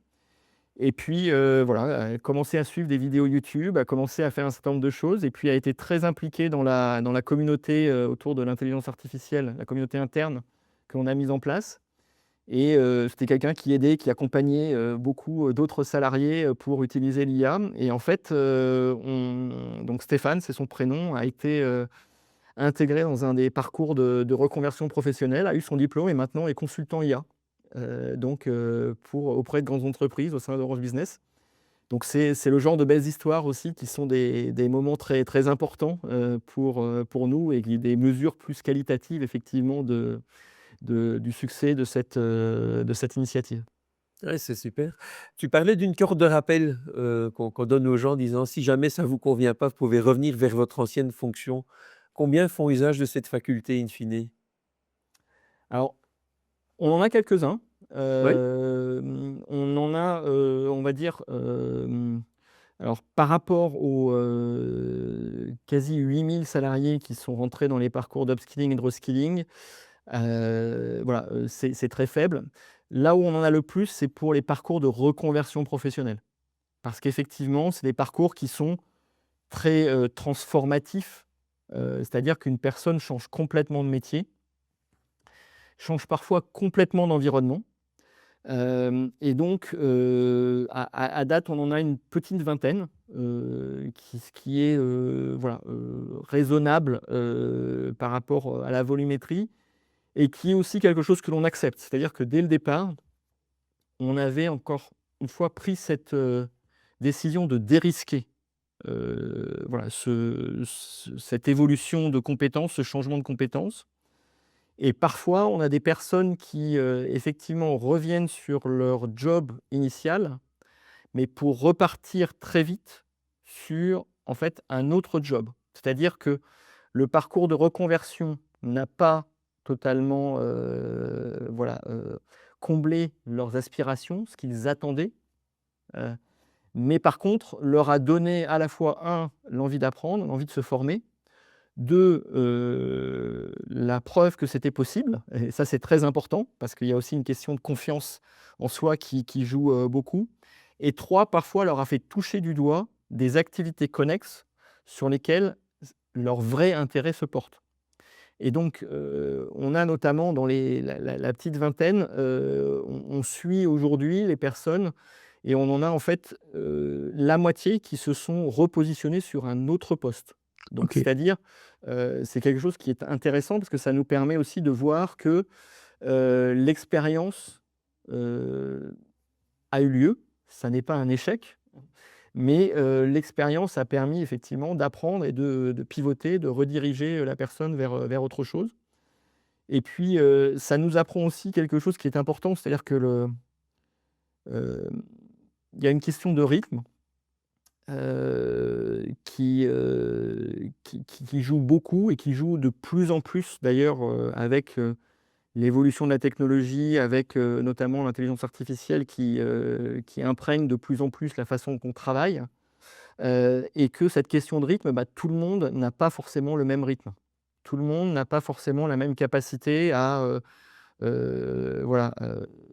Et puis, voilà, a commencé à suivre des vidéos YouTube, a commencé à faire un certain nombre de choses et puis a été très impliqué dans la communauté, autour de l'intelligence artificielle, la communauté interne que l'on a mise en place. Et c'était quelqu'un qui aidait, qui accompagnait, beaucoup, d'autres salariés, pour utiliser l'IA. Et en fait, donc Stéphane, c'est son prénom, a été, intégré dans un des parcours de reconversion professionnelle, a eu son diplôme et maintenant est consultant IA, donc auprès de grandes entreprises au sein d'Orange Business. Donc c'est le genre de belles histoires aussi qui sont des moments très, très importants, pour nous et des mesures plus qualitatives effectivement du succès de cette initiative. Ouais, c'est super. Tu parlais d'une corde de rappel, qu'on donne aux gens en disant: «Si jamais ça ne vous convient pas, vous pouvez revenir vers votre ancienne fonction». Combien font usage de cette faculté in fine? Alors, on en a quelques-uns. Oui? On en a, on va dire, alors par rapport aux, quasi 8 000 salariés qui sont rentrés dans les parcours d'upskilling et de reskilling, voilà, c'est très faible. Là où on en a le plus, c'est pour les parcours de reconversion professionnelle. Parce qu'effectivement, c'est des parcours qui sont très, transformatifs, c'est-à-dire qu'une personne change complètement de métier, change parfois complètement d'environnement. Et donc, à date, on en a une petite vingtaine, ce qui est, voilà, raisonnable, par rapport, à la volumétrie et qui est aussi quelque chose que l'on accepte. C'est-à-dire que dès le départ, on avait encore une fois pris cette, décision de dérisquer, voilà, cette évolution de compétences, ce changement de compétences. Et parfois, on a des personnes qui, effectivement reviennent sur leur job initial, mais pour repartir très vite sur, en fait, un autre job. C'est-à-dire que le parcours de reconversion n'a pas totalement, voilà, comblé leurs aspirations, ce qu'ils attendaient, heu, mais par contre, leur a donné à la fois, l'envie d'apprendre, l'envie de se former, 2, la preuve que c'était possible et ça, c'est très important parce qu'il y a aussi une question de confiance en soi qui joue, beaucoup et 3, parfois leur a fait toucher du doigt des activités connexes sur lesquelles leur vrai intérêt se porte et donc on a notamment dans la petite vingtaine, on suit aujourd'hui les personnes et on en a en fait, la moitié qui se sont repositionnés sur un autre poste. Donc OK. c'est-à-dire, c'est quelque chose qui est intéressant parce que ça nous permet aussi de voir que, l'expérience, heu, a eu lieu. Ça n'est pas un échec, mais l'expérience a permis effectivement d'apprendre et de pivoter, de rediriger, la personne vers autre chose et puis, ça nous apprend aussi quelque chose qui est important, c'est-à-dire que hem, il y a une question de rythme. Qui joue beaucoup et qui joue de plus en plus d'ailleurs, avec, l'évolution de la technologie, avec, notamment l'intelligence artificielle qui imprègne de plus en plus la façon qu'on travaille, et que cette question de rythme, bah, tout le monde n'a pas forcément le même rythme. Tout le monde n'a pas forcément la même capacité à, voilà,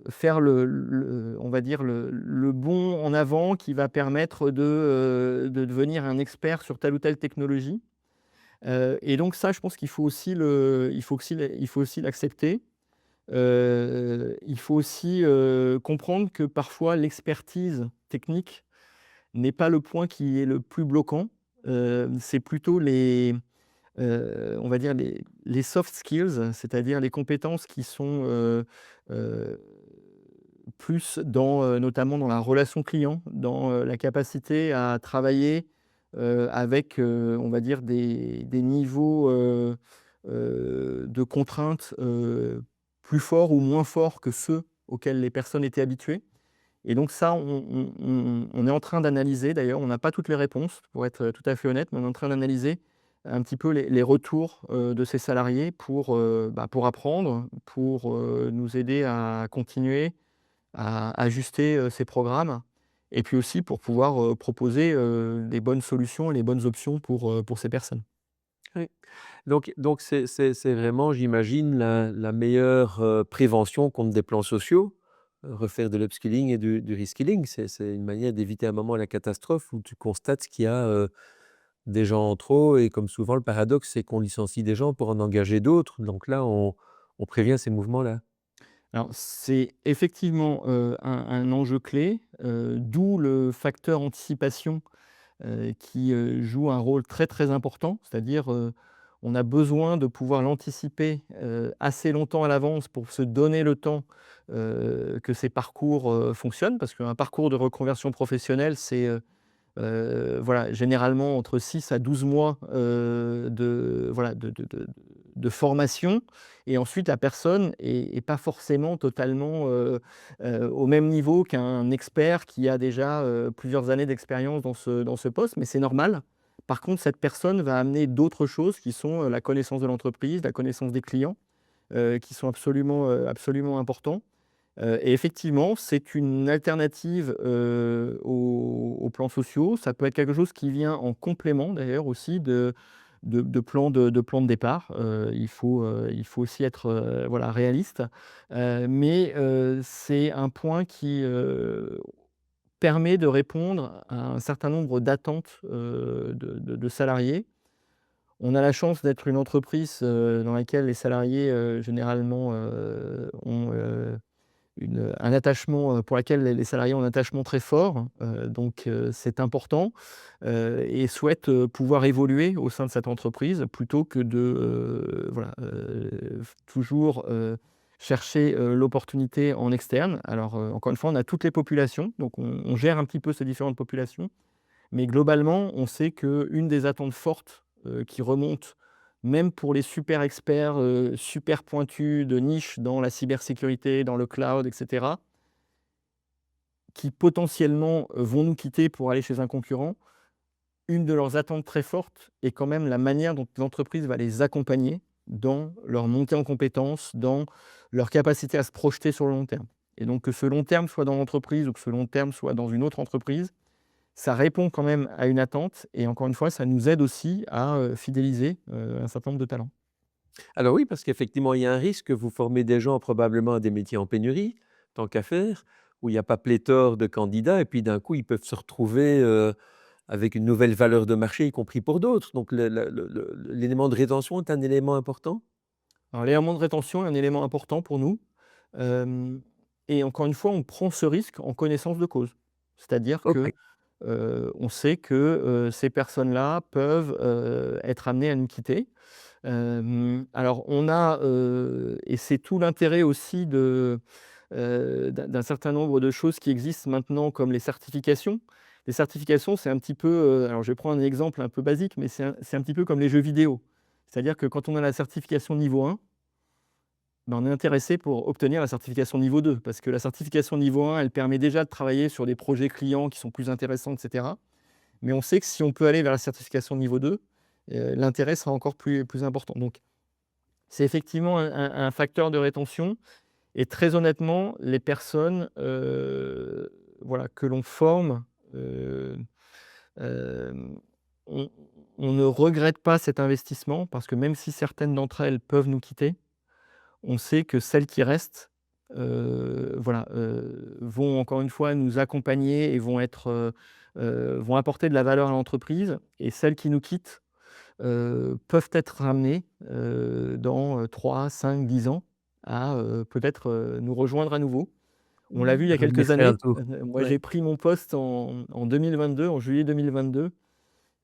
faire on va dire le bond en avant qui va permettre de devenir un expert sur telle ou telle technologie. Et donc ça, je pense qu'il faut aussi il faut aussi l'accepter. Il faut aussi, comprendre que parfois l'expertise technique n'est pas le point qui est le plus bloquant. C'est plutôt on va dire les soft skills, c'est-à-dire les compétences qui sont, heu, plus dans, notamment dans la relation client, dans, la capacité à travailler, avec, on va dire des niveaux, de contraintes, plus forts ou moins forts que ceux auxquels les personnes étaient habituées et donc ça, on est en train d'analyser d'ailleurs, on n'a pas toutes les réponses pour être tout à fait honnête, mais on est en train d'analyser un petit peu les retours, de ces salariés pour apprendre, pour, nous aider à continuer à ajuster, ces programmes et puis aussi pour pouvoir, proposer, les bonnes solutions et les bonnes options pour ces personnes. Oui. Donc c'est vraiment, j'imagine, la meilleure, prévention contre des plans sociaux, refaire de l'upskilling et du reskilling. C'est une manière d'éviter un moment la catastrophe où tu constates qu'il y a, des gens en trop et comme souvent le paradoxe, c'est qu'on licencie des gens pour en engager d'autres. Donc là, on prévient ces mouvements-là. Alors c'est effectivement, un enjeu clé, d'où le facteur anticipation qui, joue un rôle très, très important. C'est-à-dire, on a besoin de pouvoir l'anticiper, assez longtemps à l'avance pour se donner le temps, que ces parcours, fonctionnent. Parce qu'un parcours de reconversion professionnelle, c'est, voilà, généralement entre 6 à 12 mois, de voilà, de formation et ensuite la personne est pas forcément totalement, au même niveau qu'un expert qui a déjà, plusieurs années d'expérience dans ce poste, mais c'est normal. Par contre, cette personne va amener d'autres choses qui sont, la connaissance de l'entreprise, la connaissance des clients, qui sont absolument importants. Et effectivement, c'est une alternative, aux plans sociaux. Ça peut être quelque chose qui vient en complément d'ailleurs aussi de plans de départ. Il faut aussi être, voilà, réaliste. Mais c'est un point qui, permet de répondre à un certain nombre d'attentes, de salariés. On a la chance d'être une entreprise, dans laquelle les salariés, généralement, ont, un attachement, pour laquelle les salariés ont un attachement très fort, donc c'est important, et souhaitent, pouvoir évoluer au sein de cette entreprise plutôt que de, voilà, toujours, chercher, l'opportunité en externe. Alors, encore une fois, on a toutes les populations, donc on gère un petit peu ces différentes populations, mais globalement, on sait qu'une des attentes fortes, qui remonte même pour les super experts, super pointus de niche dans la cybersécurité, dans le cloud et cetera, qui potentiellement, vont nous quitter pour aller chez un concurrent. Une de leurs attentes très fortes est quand même la manière dont l'entreprise va les accompagner dans leur montée en compétences, dans leur capacité à se projeter sur le long terme et donc que ce long terme soit dans l'entreprise ou que ce long terme soit dans une autre entreprise, ça répond quand même à une attente et encore une fois, ça nous aide aussi à, fidéliser, un certain nombre de talents. Alors oui, parce qu'effectivement, il y a un risque que vous formez des gens probablement à des métiers en pénurie, tant qu'à faire, où il n'y a pas pléthore de candidats et puis d'un coup, ils peuvent se retrouver, avec une nouvelle valeur de marché, y compris pour d'autres. Donc l'élément de rétention est un élément important? Alors l'élément de rétention est un élément important pour nous, hem et encore une fois, on prend ce risque en connaissance de cause. C'est-à-dire OK. que, on sait que, ces personnes-là peuvent, être amenées à nous quitter. Alors on a, et c'est tout l'intérêt aussi d'un certain nombre de choses qui existent maintenant comme les certifications. Les certifications, c'est un petit peu, alors je vais prendre un exemple un peu basique, mais c'est un petit peu comme les jeux vidéo. C'est-à-dire que quand on a la certification niveau 1, ben, on est intéressé pour obtenir la certification niveau 2 parce que la certification niveau 1, elle permet déjà de travailler sur des projets clients qui sont plus intéressants et cetera. Mais on sait que si on peut aller vers la certification niveau 2, l'intérêt sera encore plus important. Donc c'est effectivement un facteur de rétention et très honnêtement, les personnes, voilà, que l'on forme, heu, hem, on on ne regrette pas cet investissement parce que même si certaines d'entre elles peuvent nous quitter, on sait que celles qui restent, voilà, vont encore une fois nous accompagner et vont apporter de la valeur à l'entreprise et celles qui nous quittent, peuvent être ramenées, dans, 3, 5, 10 ans à, peut-être, nous rejoindre à nouveau. On l'a vu il y a Revenir quelques faire un années. tour. Moi Ouais. j'ai pris mon poste en 2022, en juillet 2022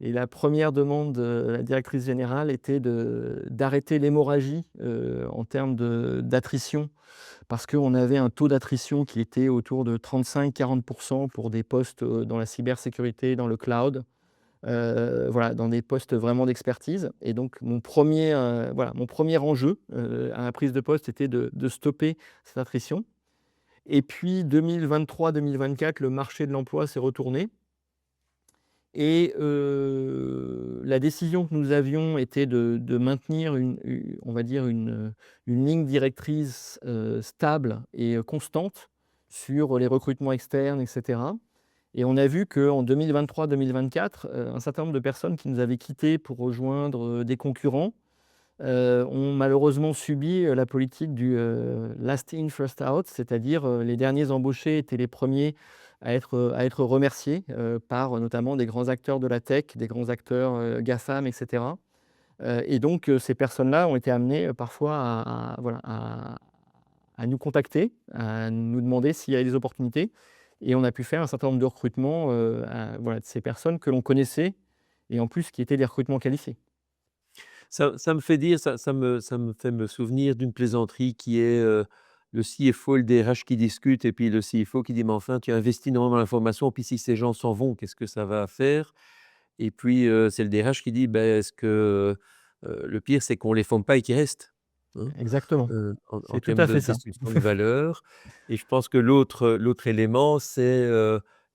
et la première demande de la directrice générale était d'arrêter l'hémorragie, en termes d'attrition parce qu'on avait un taux d'attrition qui était autour de 35-40 pour des postes, dans la cybersécurité, dans le cloud, voilà, dans des postes vraiment d'expertise et donc mon premier enjeu, à la prise de poste était de stopper cette attrition et puis 2023-2024, le marché de l'emploi s'est retourné et la décision que nous avions était de maintenir on va dire une ligne directrice, stable et constante sur les recrutements externes et cetera et on a vu qu'en 2023-2024, un certain nombre de personnes qui nous avaient quittés pour rejoindre, des concurrents, ont malheureusement subi, la politique du, last in, first out, c'est-à-dire, les derniers embauchés étaient les premiers à être remerciés, par notamment des grands acteurs de la tech, des grands acteurs, GAFAM et cetera. Et donc, ces personnes-là ont été amenées, parfois voilà, à nous contacter, à nous demander s'il y avait des opportunités et on a pu faire un certain nombre de recrutements, voilà, de ces personnes que l'on connaissait et en plus qui étaient des recrutements qualifiés. Ça me fait dire, ça me fait me souvenir d'une plaisanterie qui est, le CFO et le DRH qui discutent et puis le CFO qui dit: «Mais enfin, tu investis énormément dans la formation, puis si ces gens s'en vont, qu'est-ce que ça va faire?» Et puis, c'est le DRH qui dit: «Beh, est-ce que, le pire, c'est qu'on les forme pas et qu'ils restent?» Hein, Exactement, en c'est tout termes à de fait ça. destruction de valeur. Et je pense que l'autre élément, c'est,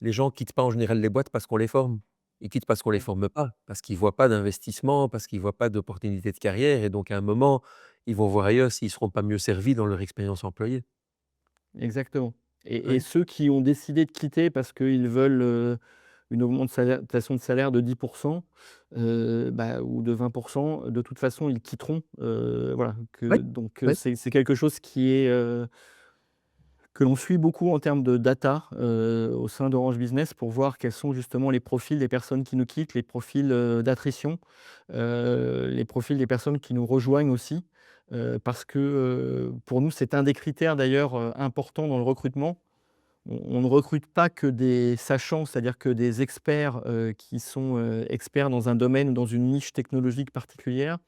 les gens quittent pas en général les boîtes parce qu'on les forme. Ils quittent parce qu'on les forme pas, parce qu'ils voient pas d'investissement, parce qu'ils voient pas d'opportunité de carrière et donc à un moment, ils vont voir ailleurs s'ils seront pas mieux servis dans leur expérience employée. Exactement et Ouais. ceux qui ont décidé de quitter parce qu'ils veulent, une augmentation de salaire de 10 bah, ou de 20 de toute façon, ils quitteront, voilà, Ouais, donc ouais. c'est quelque chose que l'on suit beaucoup en termes de data, au sein d'Orange Business pour voir quels sont justement les profils des personnes qui nous quittent, les profils, d'attrition, les profils des personnes qui nous rejoignent aussi, parce que, pour nous, c'est un des critères d'ailleurs, importants dans le recrutement. On ne recrute pas que des sachants, c'est-à-dire que des experts, qui sont, experts dans un domaine ou dans une niche technologique particulière.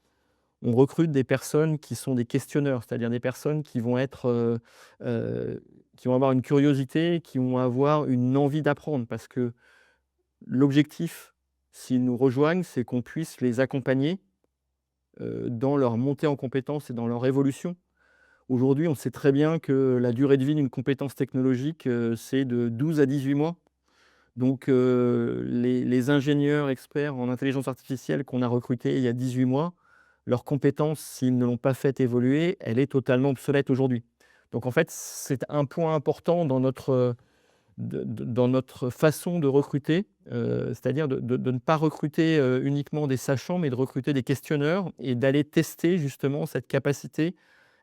On recrute des personnes qui sont des questionneurs, c'est-à-dire des personnes qui vont avoir une curiosité, qui vont avoir une envie d'apprendre. Parce que l'objectif, s'ils nous rejoignent, c'est qu'on puisse les accompagner, dans leur montée en compétences et dans leur évolution. Aujourd'hui, on sait très bien que la durée de vie d'une compétence technologique, c'est de 12 à 18 mois. Donc, les ingénieurs experts en intelligence artificielle qu'on a recrutés il y a 18 mois, leur compétence, s'ils ne l'ont pas fait évoluer, elle est totalement obsolète aujourd'hui. Donc en fait, c'est un point important dans notre façon de recruter, c'est-à-dire de ne pas recruter uniquement des sachants, mais de recruter des questionneurs et d'aller tester justement cette capacité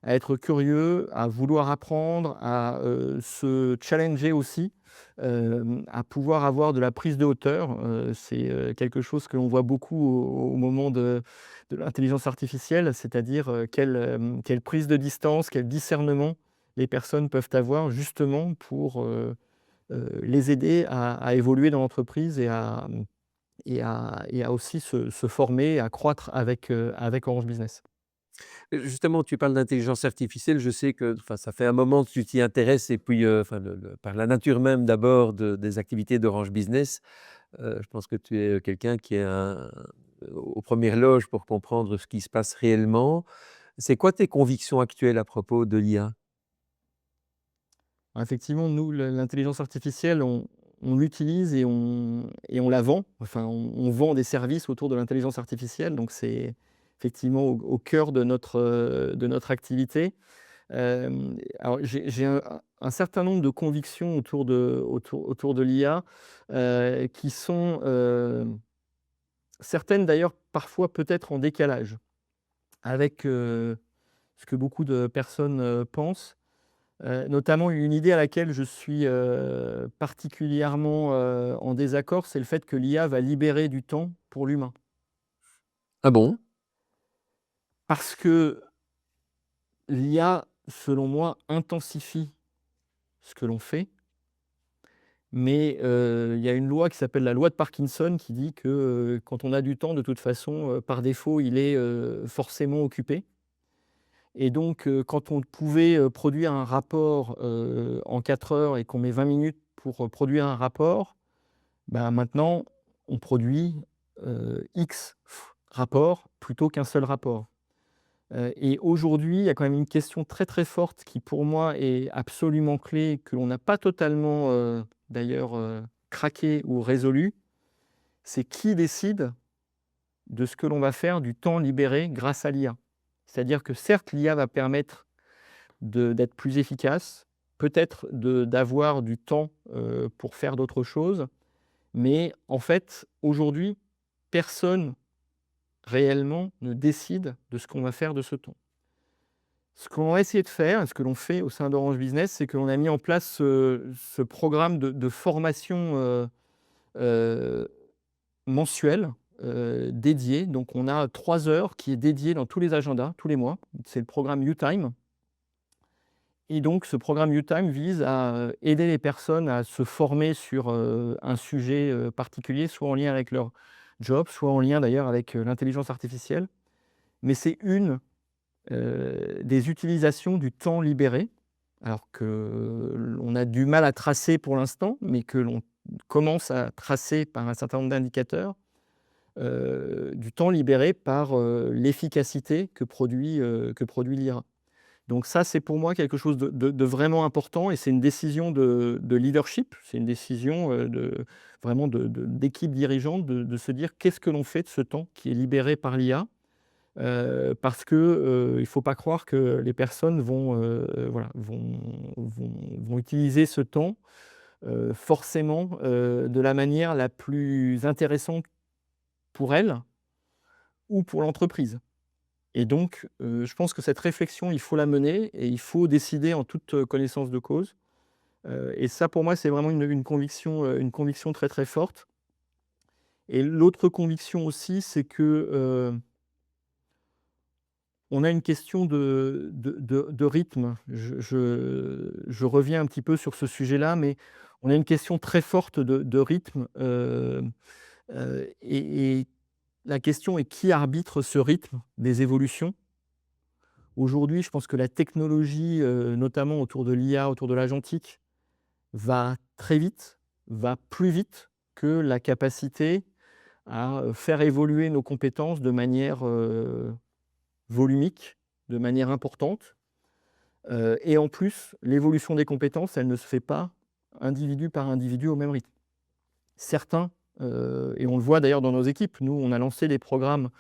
à être curieux, à vouloir apprendre, à se challenger aussi, à pouvoir avoir de la prise de hauteur. C'est quelque chose que l'on voit beaucoup au moment de l'intelligence artificielle, c'est-à-dire quelle prise de distance, quel discernement les personnes peuvent avoir justement pour les aider à évoluer dans l'entreprise et à aussi se former, à croître avec Orange Business. Justement, tu parles d'intelligence artificielle, je sais que enfin, ça fait un moment que tu t'y intéresses et puis, enfin, par la nature même d'abord des activités d'Orange Business, je pense que tu es quelqu'un qui est aux premières loges pour comprendre ce qui se passe réellement. C'est quoi tes convictions actuelles à propos de l'IA? Effectivement, nous, l'intelligence artificielle, on l'utilise et on la vend. Enfin, on vend des services autour de l'intelligence artificielle, donc c'est effectivement au cœur de notre activité. Alors j'ai un certain nombre de convictions autour de l'IA, qui sont, certaines d'ailleurs parfois peut-être en décalage avec, ce que beaucoup de personnes, pensent. Notamment une idée à laquelle je suis, particulièrement, en désaccord, c'est le fait que l'IA va libérer du temps pour l'humain. Ah bon? Parce que l'IA, selon moi, intensifie ce que l'on fait, mais il y a une loi qui s'appelle la loi de Parkinson qui dit que, quand on a du temps, de toute façon, par défaut, il est, forcément occupé et donc quand on pouvait, produire un rapport, en 4 heures et qu'on met 20 minutes pour, produire un rapport. Bah, maintenant, on produit, X rapports plutôt qu'un seul rapport. Et aujourd'hui, il y a quand même une question très, très forte qui pour moi est absolument clé, que l'on n'a pas totalement, d'ailleurs, craqué ou résolu. C'est qui décide de ce que l'on va faire du temps libéré grâce à l'IA? C'est-à-dire que certes, l'IA va permettre d'être plus efficace, peut-être d'avoir du temps, pour faire d'autres choses, mais en fait, aujourd'hui, personne réellement ne décide de ce qu'on va faire de ce temps. Ce qu'on va essayer de faire, et ce que l'on fait au sein d'Orange Business, c'est que l'on a mis en place ce programme de formation euh, mensuel dédié. Donc on a 3 heures qui est dédié dans tous les agendas, tous les mois. C'est le programme UTime. Et donc ce programme UTime vise à aider les personnes à se former sur un sujet particulier, soit en lien avec leur job, soit en lien d'ailleurs avec l'intelligence artificielle. Mais c'est une des utilisations du temps libéré, alors que l'on a du mal à tracer pour l'instant, mais que l'on commence à tracer par un certain nombre d'indicateurs, du temps libéré par l'efficacité que produit l'IA. Donc ça, c'est pour moi quelque chose de vraiment important et c'est une décision de leadership, c'est une décision vraiment d'équipe dirigeante de se dire qu'est-ce que l'on fait de ce temps qui est libéré par l'IA. Parce que il ne faut pas croire que les personnes voilà, vont utiliser ce temps forcément de la manière la plus intéressante pour elles ou pour l'entreprise. Et donc, je pense que cette réflexion, il faut la mener et il faut décider en toute connaissance de cause. Et ça, pour moi, c'est vraiment une conviction très, très forte. Et l'autre conviction aussi, c'est que, on a une question de rythme. Je reviens un petit peu sur ce sujet-là, mais on a une question très forte de rythme, et la question est: qui arbitre ce rythme des évolutions? Aujourd'hui, je pense que la technologie, notamment autour de l'IA, autour de l'agentique, va très vite, va plus vite que la capacité à, faire évoluer nos compétences de manière, volumique, de manière importante. Et en plus, l'évolution des compétences, elle ne se fait pas individu par individu au même rythme. Certains, et on le voit d'ailleurs dans nos équipes, nous, on a lancé des programmes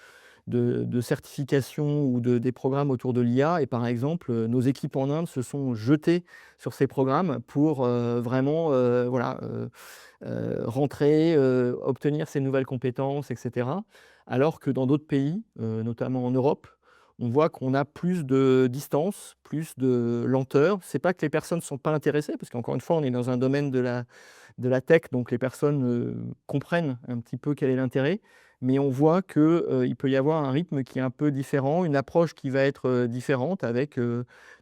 de certification ou des programmes autour de l'IA. Et par exemple, nos équipes en Inde se sont jetées sur ces programmes pour vraiment rentrer, obtenir ces nouvelles compétences, etc. Alors que dans d'autres pays, notamment en Europe, on voit qu'on a plus de distance, plus de lenteur. C'est pas que les personnes ne sont pas intéressées, parce qu'encore une fois, on est dans un domaine de la tech, donc les personnes comprennent un petit peu quel est l'intérêt, mais on voit qu'il peut y avoir un rythme qui est un peu différent, une approche qui va être différente avec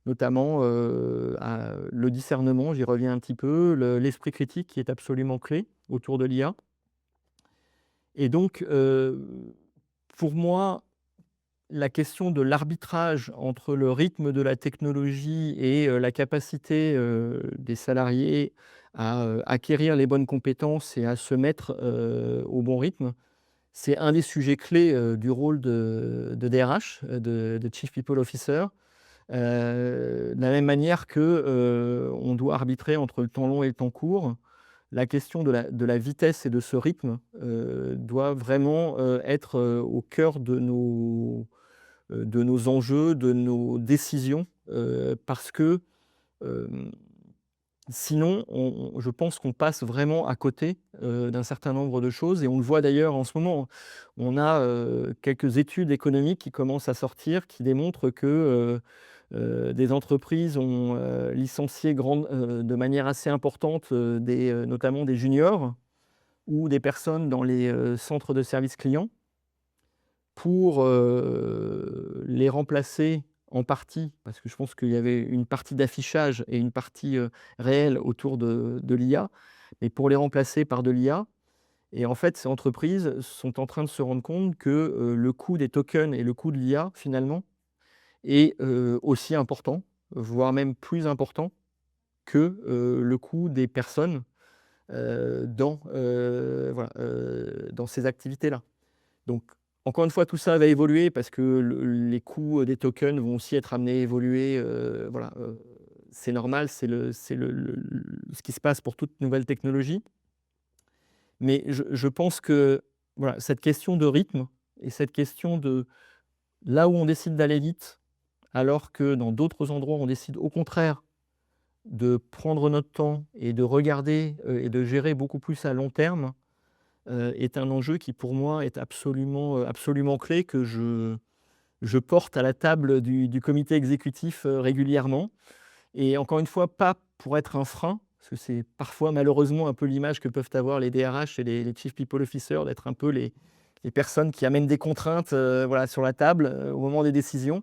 notamment le discernement, j'y reviens un petit peu, l'esprit critique qui est absolument clé autour de l'IA. Et donc, pour moi, la question de l'arbitrage entre le rythme de la technologie et la capacité des salariés à acquérir les bonnes compétences et à se mettre au bon rythme, c'est un des sujets clés du rôle de DRH, de Chief People Officer. De la même manière que on doit arbitrer entre le temps long et le temps court, la question de la vitesse et de ce rythme doit vraiment être au cœur de nos enjeux, de nos décisions, parce que sinon, je pense qu'on passe vraiment à côté d'un certain nombre de choses. Et on le voit d'ailleurs en ce moment. On a quelques études économiques qui commencent à sortir, qui démontrent que des entreprises ont licencié de manière assez importante, notamment des juniors ou des personnes dans les centres de service clients pour les remplacer en partie, parce que je pense qu'il y avait une partie d'affichage et une partie réelle autour de l'IA, mais pour les remplacer par de l'IA. Et en fait, ces entreprises sont en train de se rendre compte que le coût des tokens et le coût de l'IA, finalement, est aussi important, voire même plus important que le coût des personnes dans ces activités-là. Donc, encore une fois, tout ça va évoluer parce que les coûts des tokens vont aussi être amenés à évoluer. C'est normal, ce qui se passe pour toute nouvelle technologie. Mais je pense que voilà, cette question de rythme et cette question de là où on décide d'aller vite, alors que dans d'autres endroits, on décide au contraire de prendre notre temps et de regarder et de gérer beaucoup plus à long terme, est un enjeu qui pour moi est absolument clé, que je porte à la table du comité exécutif régulièrement. Et encore une fois, pas pour être un frein, parce que c'est parfois malheureusement un peu l'image que peuvent avoir les DRH et les Chief People Officers, d'être un peu les personnes qui amènent des contraintes sur la table au moment des décisions.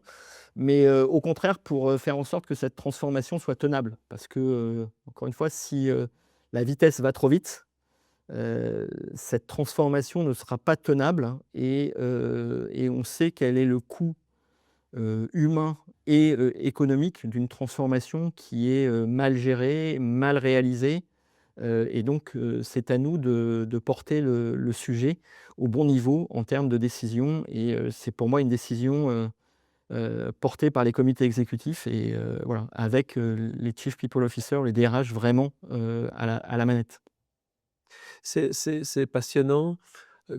Mais au contraire, pour faire en sorte que cette transformation soit tenable. Parce que, encore une fois, si la vitesse va trop vite, cette transformation ne sera pas tenable, hein, et on sait quel est le coût humain et économique d'une transformation qui est mal gérée, mal réalisée. Et donc, c'est à nous de porter le sujet au bon niveau en termes de décision. Et c'est pour moi une décision portée par les comités exécutifs et avec les Chief People Officers, les DRH vraiment à la manette. C'est passionnant,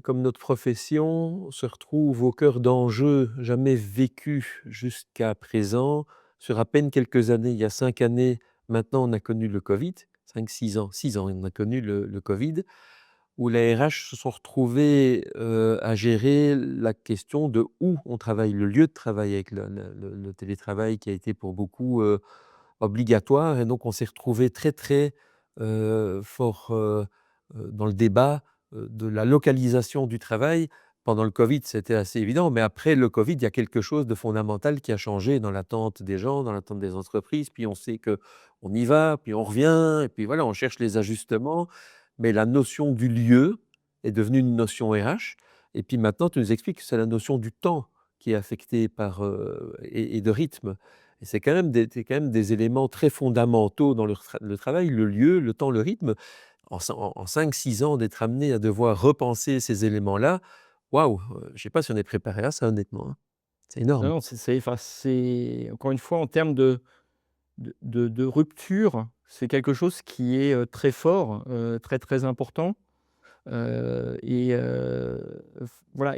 comme notre profession se retrouve au cœur d'enjeux jamais vécus jusqu'à présent. Sur à peine quelques années, il y a 5 années, maintenant on a connu le covid, 5-6 ans, 6 ans, on a connu le covid, où les RH se sont retrouvés, à gérer la question de où on travaille, le lieu de travail avec le télétravail qui a été pour beaucoup, obligatoire. Et donc on s'est retrouvés très, très, fort, dans le débat, de la localisation du travail. Pendant le covid, c'était assez évident, mais après le covid, il y a quelque chose de fondamental qui a changé dans l'attente des gens, dans l'attente des entreprises. Puis on sait qu'on y va, puis on revient et puis voilà, on cherche les ajustements. Mais la notion du lieu est devenue une notion RH. Et puis maintenant, tu nous expliques que c'est la notion du temps qui est affectée par, et de rythme. Et c'est quand même des éléments très fondamentaux dans le travail, le lieu, le temps, le rythme. En 5-6 ans, d'être amené à devoir repenser ces éléments-là, waouh, je ne sais pas si on est préparé à ça honnêtement, hein. C'est énorme. Non, c'est encore une fois en termes de rupture, c'est quelque chose qui est très fort, très, très important. Voilà,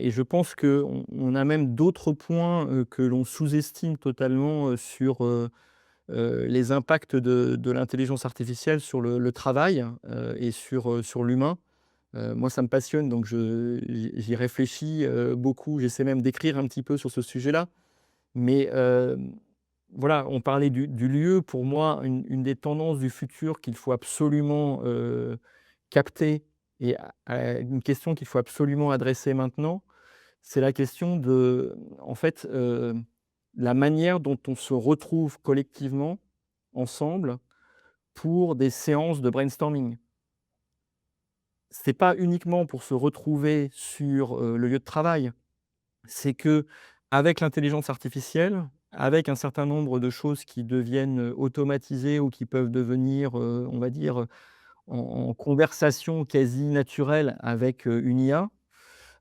et je pense qu'on a même d'autres points, que l'on sous-estime totalement, sur, les impacts de l'intelligence artificielle sur le travail, et sur l'humain. Moi, ça me passionne, donc j'y réfléchis, beaucoup. J'essaie même d'écrire un petit peu sur ce sujet-là. Mais, voilà, on parlait du lieu. Pour moi, une des tendances du futur qu'il faut absolument, capter, et une question qu'il faut absolument adresser maintenant, c'est la question de, en fait, la manière dont on se retrouve collectivement, ensemble, pour des séances de brainstorming. C'est pas uniquement pour se retrouver sur, le lieu de travail. C'est que, avec l'intelligence artificielle, avec un certain nombre de choses qui deviennent, automatisées ou qui peuvent devenir, on va dire, en conversation quasi naturelle avec, une IA,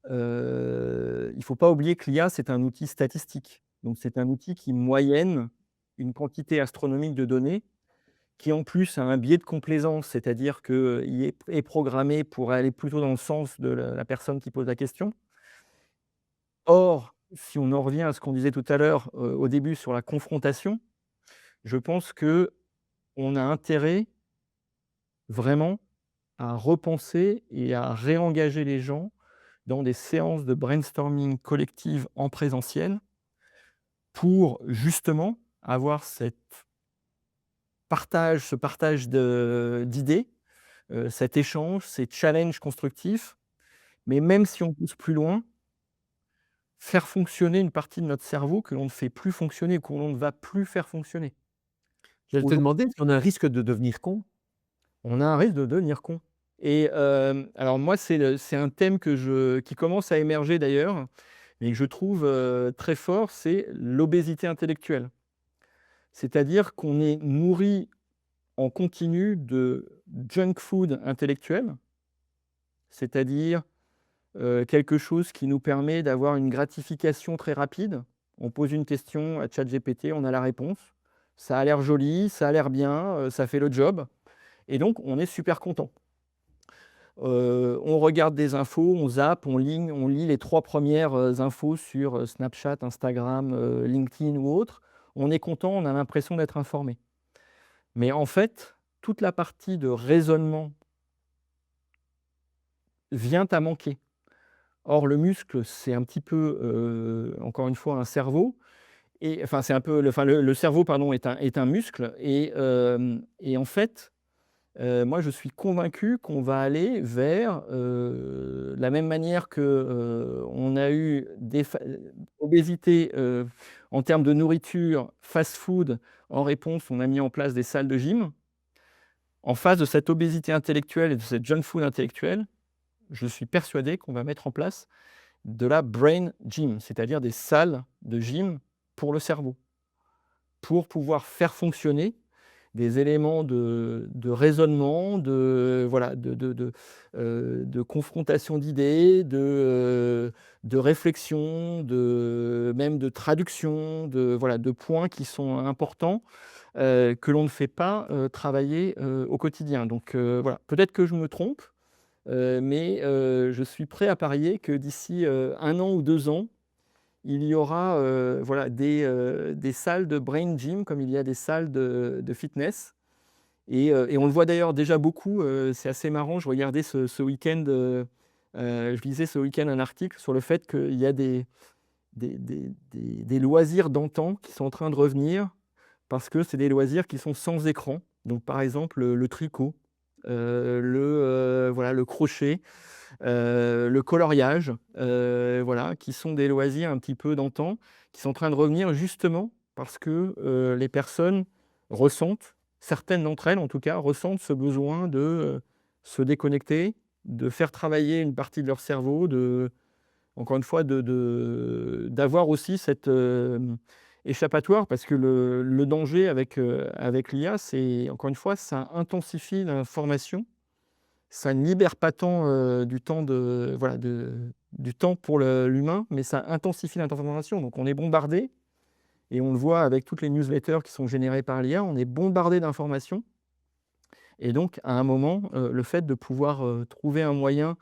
il ne faut pas oublier que l'IA, c'est un outil statistique. Donc c'est un outil qui moyenne une quantité astronomique de données, qui en plus a un biais de complaisance, c'est-à-dire qu'il est programmé pour aller plutôt dans le sens de la personne qui pose la question. Or, si on en revient à ce qu'on disait tout à l'heure, au début sur la confrontation, je pense qu'on a intérêt vraiment à repenser et à réengager les gens dans des séances de brainstorming collective en présentiel, pour justement avoir ce partage d'idées, cet échange, ces challenges constructifs. Mais même si on pousse plus loin, faire fonctionner une partie de notre cerveau que l'on ne fait plus fonctionner, que l'on ne va plus faire fonctionner. J'allais te Aujour demander si on a un risque de devenir con? On a un risque de devenir con. Et alors moi, c'est un thème qui commence à émerger d'ailleurs, mais que je trouve, très fort, c'est l'obésité intellectuelle. C'est-à-dire qu'on est nourri en continu de junk food intellectuel, c'est-à-dire, quelque chose qui nous permet d'avoir une gratification très rapide. On pose une question à ChatGPT, on a la réponse. Ça a l'air joli, ça a l'air bien, ça fait le job, et donc on est super content. On regarde des infos, on zappe, on lit les 3 premières infos sur, Snapchat, Instagram, LinkedIn ou autre. On est content, on a l'impression d'être informé. Mais en fait, toute la partie de raisonnement vient à manquer. Or le muscle, c'est un petit peu, encore une fois, un cerveau, et enfin c'est un peu le cerveau, pardon, est un muscle, et en fait, moi, je suis convaincu qu'on va aller vers, la même manière que, on a eu obésité, en termes de nourriture, fast-food. En réponse, on a mis en place des salles de gym. En face de cette obésité intellectuelle et de cette junk food intellectuelle, je suis persuadé qu'on va mettre en place de la brain gym, c'est-à-dire des salles de gym pour le cerveau, pour pouvoir faire fonctionner des éléments de raisonnement, voilà, de confrontation d'idées, de réflexion, même de traduction, voilà, de points qui sont importants, que l'on ne fait pas, travailler, au quotidien. Donc, voilà, peut-être que je me trompe, mais, je suis prêt à parier que d'ici, 1 an ou 2 ans, il y aura, voilà, des salles de brain gym comme il y a des salles de fitness, et on le voit d'ailleurs déjà beaucoup, c'est assez marrant. Je regardais ce week-end, je lisais ce week-end un article sur le fait qu'il y a des loisirs d'antan qui sont en train de revenir, parce que c'est des loisirs qui sont sans écran. Donc par exemple, le tricot, voilà, le crochet, le coloriage, voilà, qui sont des loisirs un petit peu d'antan, qui sont en train de revenir justement parce que, les personnes ressentent, certaines d'entre elles en tout cas, ressentent ce besoin de, se déconnecter, de faire travailler une partie de leur cerveau, encore une fois, d'avoir aussi cette, échappatoire, parce que le danger avec l'IA, c'est encore une fois, ça intensifie l'information. Ça ne libère pas tant, du temps voilà, du temps pour l'humain, mais ça intensifie l'information. Donc on est bombardé, et on le voit avec toutes les newsletters qui sont générées par l'IA, on est bombardé d'informations, Et donc à un moment, le fait de pouvoir, trouver un moyen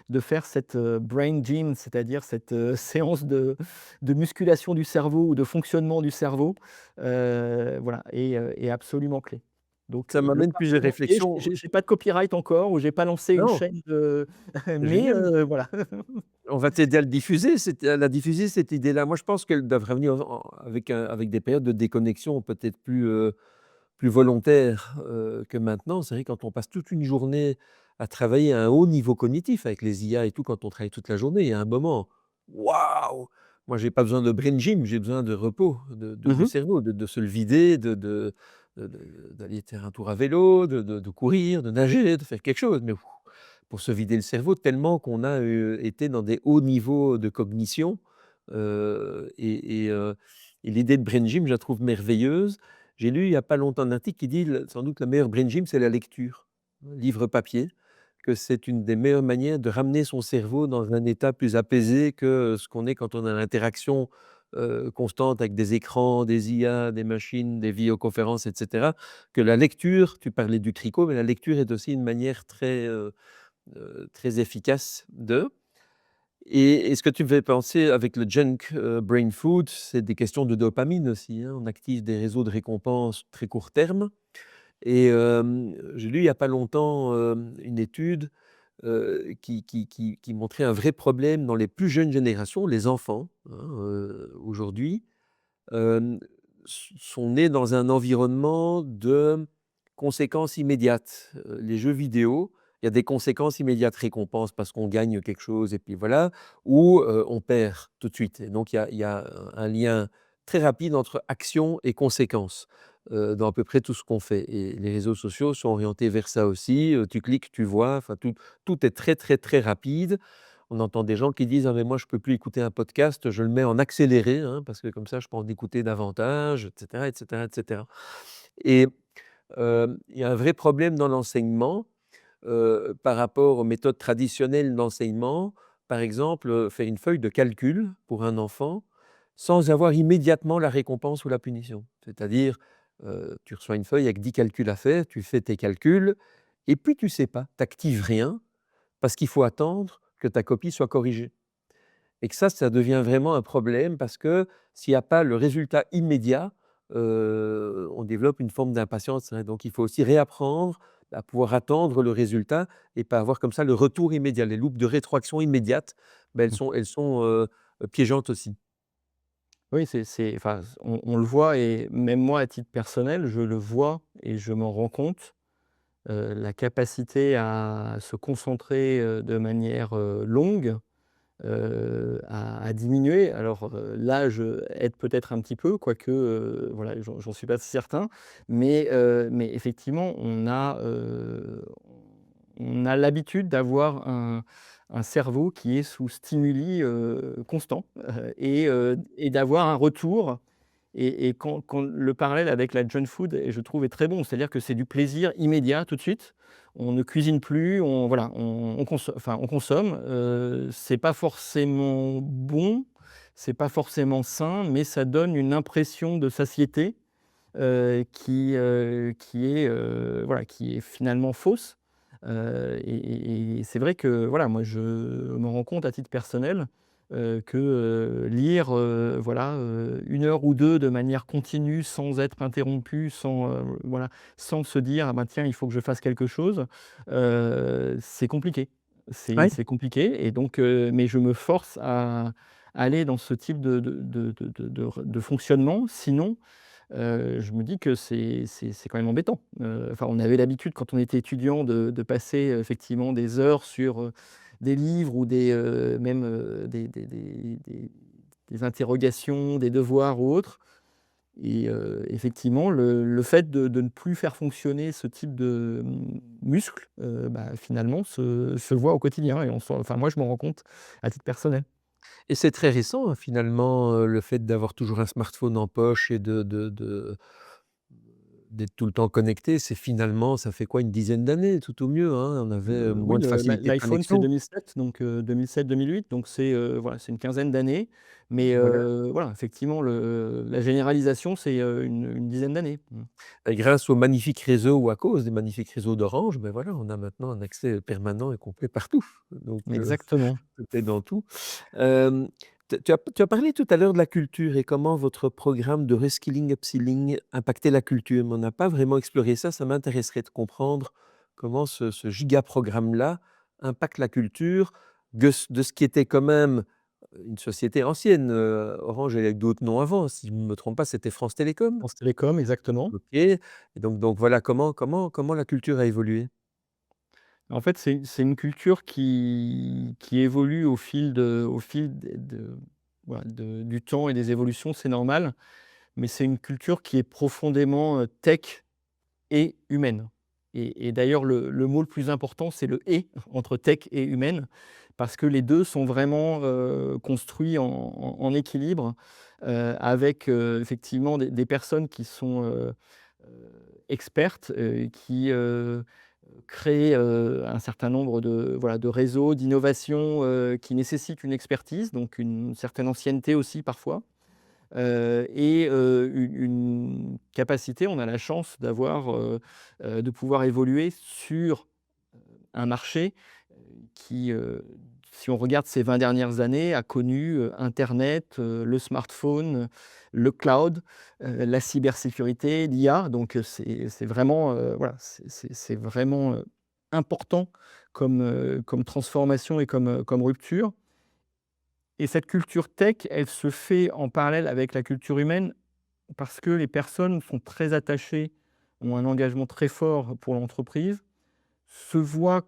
de faire cette, brain gym, c'est-à-dire cette, séance de musculation du cerveau ou de fonctionnement du cerveau, voilà est absolument clé. Donc, Ça le m'amène plusieurs partage et réflexions. j'ai pas de copyright encore ou j'ai pas lancé une Non, chaîne de c'est mais, génial. voilà. On va t'aider à la diffuser cette idée-là. Moi, je pense qu'elle devrait venir avec des périodes de déconnexion peut-être plus volontaires, que maintenant. C'est vrai quand on passe toute une journée à travailler à un haut niveau cognitif avec les IA et tout, quand on travaille toute la journée, il y a un moment, waouh! Moi, j'ai pas besoin de brain gym, j'ai besoin de repos Mmh du mh. cerveau, de se le vider, d'aller faire un tour à vélo, de courir, de nager, de faire quelque chose, mais pour se vider le cerveau tellement qu'on a, été dans des hauts niveaux de cognition, heu et et heu et l'idée de brain gym, je la trouve merveilleuse. J'ai lu il y a pas longtemps un article qui dit le sans doute la meilleure brain gym, c'est la lecture, livre papier, que c'est une des meilleures manières de ramener son cerveau dans un état plus apaisé que ce qu'on est quand on a l'interaction, constante avec des écrans, des IA, des machines, des vidéoconférences et cetera. Que la lecture, tu parlais du tricot, mais la lecture est aussi une manière très efficace de ce que tu me fais penser avec le junk, brain food, c'est des questions de dopamine aussi, hein. On active des réseaux de récompense très court terme j'ai lu il y a pas longtemps, une étude, qui montrait un vrai problème dans les plus jeunes générations, les enfants, hein, aujourd'hui, hem, sont nés dans un environnement de conséquences immédiates. Les jeux vidéo, il y a des conséquences immédiates, récompenses parce qu'on gagne quelque chose et puis voilà, ou on perd tout de suite et donc il y a un lien très rapide entre action et conséquence, dans à peu près tout ce qu'on fait et les réseaux sociaux sont orientés vers ça aussi, tu cliques, tu vois, enfin tout est très, très, très rapide. On entend des gens qui disent: «Ah mais moi je peux plus écouter un podcast, je le mets en accéléré, hein, parce que comme ça je peux en écouter davantage» et cetera et cetera et cetera et il y a un vrai problème dans l'enseignement, par rapport aux méthodes traditionnelles d'enseignement. Par exemple, faire une feuille de calcul pour un enfant, sans avoir immédiatement la récompense ou la punition. C'est-à-dire, tu reçois une feuille avec 10 calculs à faire, tu fais tes calculs et puis tu sais pas, tu actives rien parce qu'il faut attendre que ta copie soit corrigée et que ça devient vraiment un problème parce que s'il y a pas le résultat immédiat, on développe une forme d'impatience, hein. Donc il faut aussi réapprendre à pouvoir attendre le résultat et pas avoir comme ça le retour immédiat. Les loupes de rétroaction immédiate, bah, elles sont, piégeantes aussi. Oui, c'est enfin, on le voit et même moi à titre personnel, je le vois et je m'en rends compte, la capacité à se concentrer, de manière, longue, à diminuer. Alors, l'âge, aide peut-être un petit peu, quoique, voilà, j'en suis pas certain. Mais effectivement, on a l'habitude d'avoir un cerveau qui est sous stimuli, constants, et d'avoir un retour et quand le parallèle avec la junk food et je trouve est très bon. C'est-à-dire que c'est du plaisir immédiat tout de suite. On ne cuisine plus, on voilà, on consomme, c'est pas forcément bon, c'est pas forcément sain, mais ça donne une impression de satiété, qui est, voilà, qui est finalement fausse. Et c'est vrai que, voilà, moi je me rends compte à titre personnel, que, lire, voilà, 1 heure ou 2 de manière continue sans être interrompu, sans, voilà, sans se dire: «Ah bah tiens, il faut que je fasse quelque chose», c'est compliqué. Ouais. C'est compliqué et donc mais je me force à aller dans ce type de fonctionnement. Sinon, je me dis que c'est quand même embêtant. Enfin, on avait l'habitude quand on était étudiant de passer, effectivement des heures sur, des livres ou même, des interrogations, des devoirs ou autres et effectivement le fait de ne plus faire fonctionner ce type de, muscle, bah, finalement se voit au quotidien et on s'en enfin moi je m'en rends compte à titre personnel. Et c'est très récent, hein, finalement, le fait d'avoir toujours un smartphone en poche et d'être tout le temps connecté, c'est finalement, ça fait quoi, une dizaine d'années, tout au mieux, hein? On avait, Oui, moins de facilité de l'iPhone, c'est connexion. 2007, donc 2007-2008, donc c'est, voilà, c'est une quinzaine d'années. Mais Voilà. voilà, effectivement, la généralisation, c'est, une dizaine d'années. Et grâce aux magnifiques réseaux ou à cause des magnifiques réseaux d'Orange, ben voilà, on a maintenant un accès permanent et complet partout. Donc, Exactement. tout est dans tout. Hem, tu as parlé tout à l'heure de la culture et comment votre programme de reskilling, upskilling impactait la culture, mais on n'a pas vraiment exploré ça. Ça m'intéresserait de comprendre comment ce giga programme-là impacte la culture de ce qui était quand même une société ancienne. Orange avait d'autres noms avant, si je ne me trompe pas, c'était France Télécom? France Télécom, exactement. OK, et donc voilà, comment la culture a évolué? En fait, c'est une culture qui évolue au fil voilà, du temps et des évolutions, c'est normal, mais c'est une culture qui est profondément, tech et humaine. Et d'ailleurs, le mot le plus important, c'est le «et» entre tech et humaine, parce que les 2 sont vraiment, construits en équilibre, avec, effectivement des personnes qui sont, expertes, qui, créent, un certain nombre de, voilà, de réseaux, d'innovations, qui nécessitent une expertise, donc une certaine ancienneté aussi parfois. Et une capacité, on a la chance d'avoir, de pouvoir évoluer sur un marché, qui, si on regarde ces 20 dernières années, a connu, internet, le smartphone, le cloud, la cybersécurité, l'IA. Donc, c'est vraiment, voilà, c'est vraiment, important comme transformation et comme rupture. Et cette culture tech, elle se fait en parallèle avec la culture humaine parce que les personnes sont très attachées, ont un engagement très fort pour l'entreprise, se voient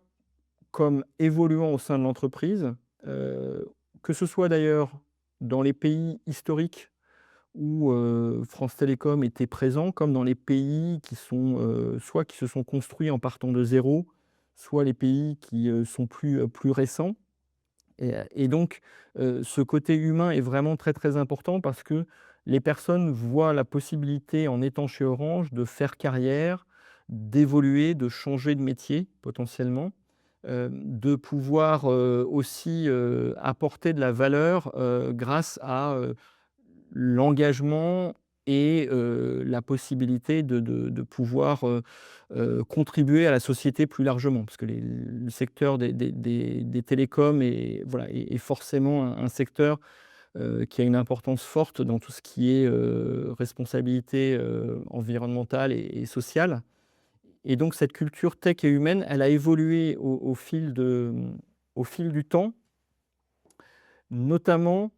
comme évoluant au sein de l'entreprise, que ce soit d'ailleurs dans les pays historiques où, France Télécom était présent, comme dans les pays qui sont, soit qui se sont construits en partant de zéro, soit les pays qui, sont plus récents. Et donc, ce côté humain est vraiment très, très important parce que les personnes voient la possibilité, en étant chez Orange, de faire carrière, d'évoluer, de changer de métier potentiellement, de pouvoir, aussi, apporter de la valeur, grâce à, l'engagement et la possibilité de pouvoir, contribuer à la société plus largement. Parce que le secteur des télécoms est, voilà, est forcément un secteur, qui a une importance forte dans tout ce qui est, responsabilité, environnementale et sociale. Et donc cette culture tech et humaine, elle a évolué au fil du temps, notamment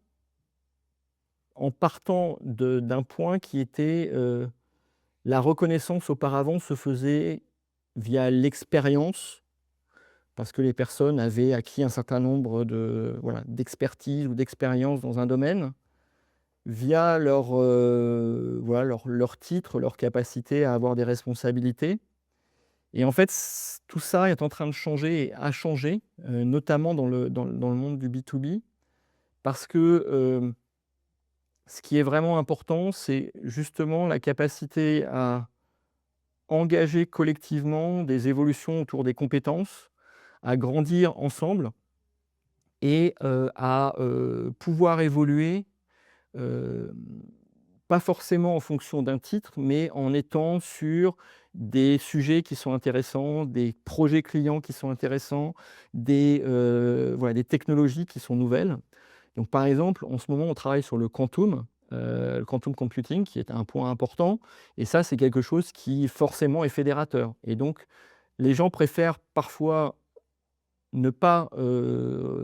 en partant d'un point qui était, la reconnaissance auparavant se faisait via l'expérience, parce que les personnes avaient acquis un certain nombre voilà, d'expertise ou d'expérience dans un domaine, via voilà, leur titre, leur capacité à avoir des responsabilités. Et en fait, tout ça est en train de changer et a changé, notamment dans le monde du B2B, parce que, ce qui est vraiment important, c'est justement la capacité à engager collectivement des évolutions autour des compétences, à grandir ensemble et à, pouvoir évoluer, hem, pas forcément en fonction d'un titre, mais en étant sur des sujets qui sont intéressants, des projets clients qui sont intéressants, voilà, des technologies qui sont nouvelles. Donc, par exemple, en ce moment, on travaille sur le quantum computing, qui est un point important. Et ça, c'est quelque chose qui forcément est fédérateur. Et donc, les gens préfèrent parfois ne pas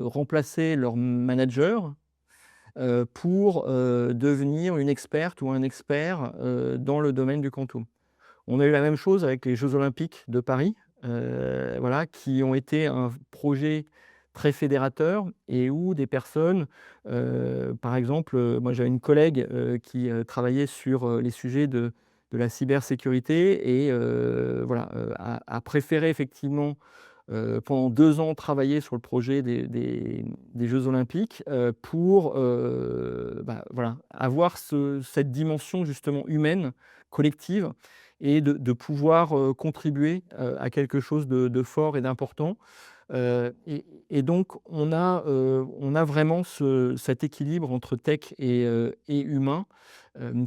remplacer leur manager pour devenir une experte ou un expert dans le domaine du quantum. On a eu la même chose avec les Jeux olympiques de Paris, voilà, qui ont été un projet très fédérateur et où des personnes, par exemple, moi j'avais une collègue, qui, travaillait sur, les sujets de la cybersécurité et voilà, a préféré effectivement, pendant 2 ans travailler sur le projet des Jeux olympiques, pour, bah, voilà, avoir cette dimension justement humaine collective et de pouvoir, contribuer, à quelque chose de fort et d'important. Et donc on a vraiment cet équilibre entre tech et humain,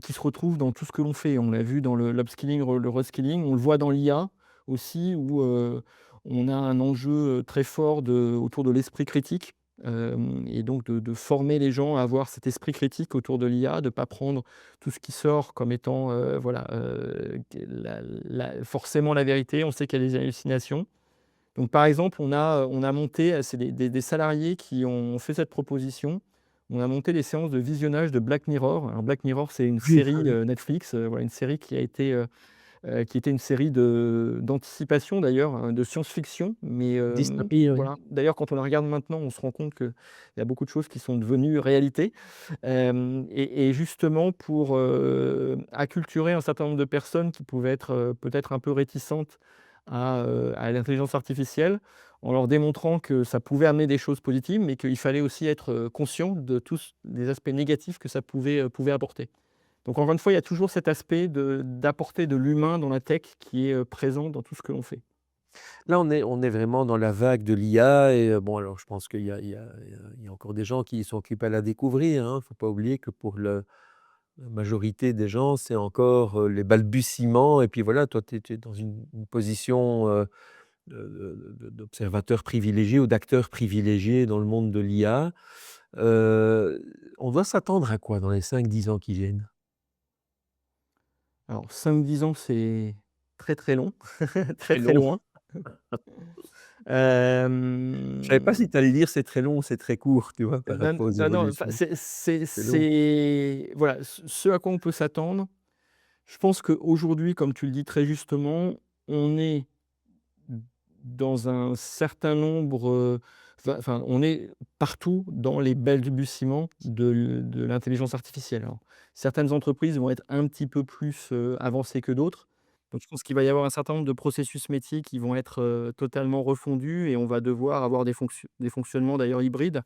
qui se retrouve dans tout ce que l'on fait. On l'a vu dans l'upskilling, le reskilling, on le voit dans l'IA aussi où, on a un enjeu, très fort autour de l'esprit critique, et donc de former les gens à avoir cet esprit critique autour de l'IA, de ne pas prendre tout ce qui sort comme étant, voilà, forcément la vérité. On sait qu'il y a des hallucinations. Donc par exemple, on a monté, c'est des salariés qui ont fait cette proposition. On a monté des séances de visionnage de Black Mirror. Alors Black Mirror, c'est une Oui, série, oui. Netflix, voilà, une série qui était une série d'anticipation d'ailleurs, de science-fiction, mais Dystopie, oui. voilà. D'ailleurs, quand on la regarde maintenant, on se rend compte qu'il y a beaucoup de choses qui sont devenues réalité. Et justement pour, acculturer un certain nombre de personnes qui pouvaient être, peut-être un peu réticentes à l'intelligence artificielle, en leur démontrant que ça pouvait amener des choses positives, mais qu'il fallait aussi être, conscient de tous les aspects négatifs que ça pouvait apporter. Donc encore une fois, il y a toujours cet aspect d'apporter de l'humain dans la tech qui est, présent dans tout ce que l'on fait. Là, on est vraiment dans la vague de l'IA et bon, alors je pense qu'il y a encore des gens qui sont occupés à la découvrir, hein. Il ne faut pas oublier que pour la majorité des gens, c'est encore, les balbutiements et puis voilà, toi, tu es dans une position, d'observateur privilégié ou d'acteur privilégié dans le monde de l'IA. On doit s'attendre à quoi dans les 5-10 ans qui viennent? Alors 5-10 ans, c'est très, très long, très, Très très long. loin. Je savais pas Hem, si tu allais dire: «C'est très long» ou «C'est très court», tu vois? Par rapport aux non, enfin, évolutions. C'est long. voilà, ce à quoi on peut s'attendre. Je pense qu'aujourd'hui, comme tu le dis très justement, on est dans un certain nombre, on est partout dans les balbutiements de l'intelligence artificielle. Alors, certaines entreprises vont être un petit peu plus, avancées que d'autres. Donc je pense qu'il va y avoir un certain nombre de processus métiers qui vont être, totalement refondus et on va devoir avoir des fonctionnements d'ailleurs hybrides,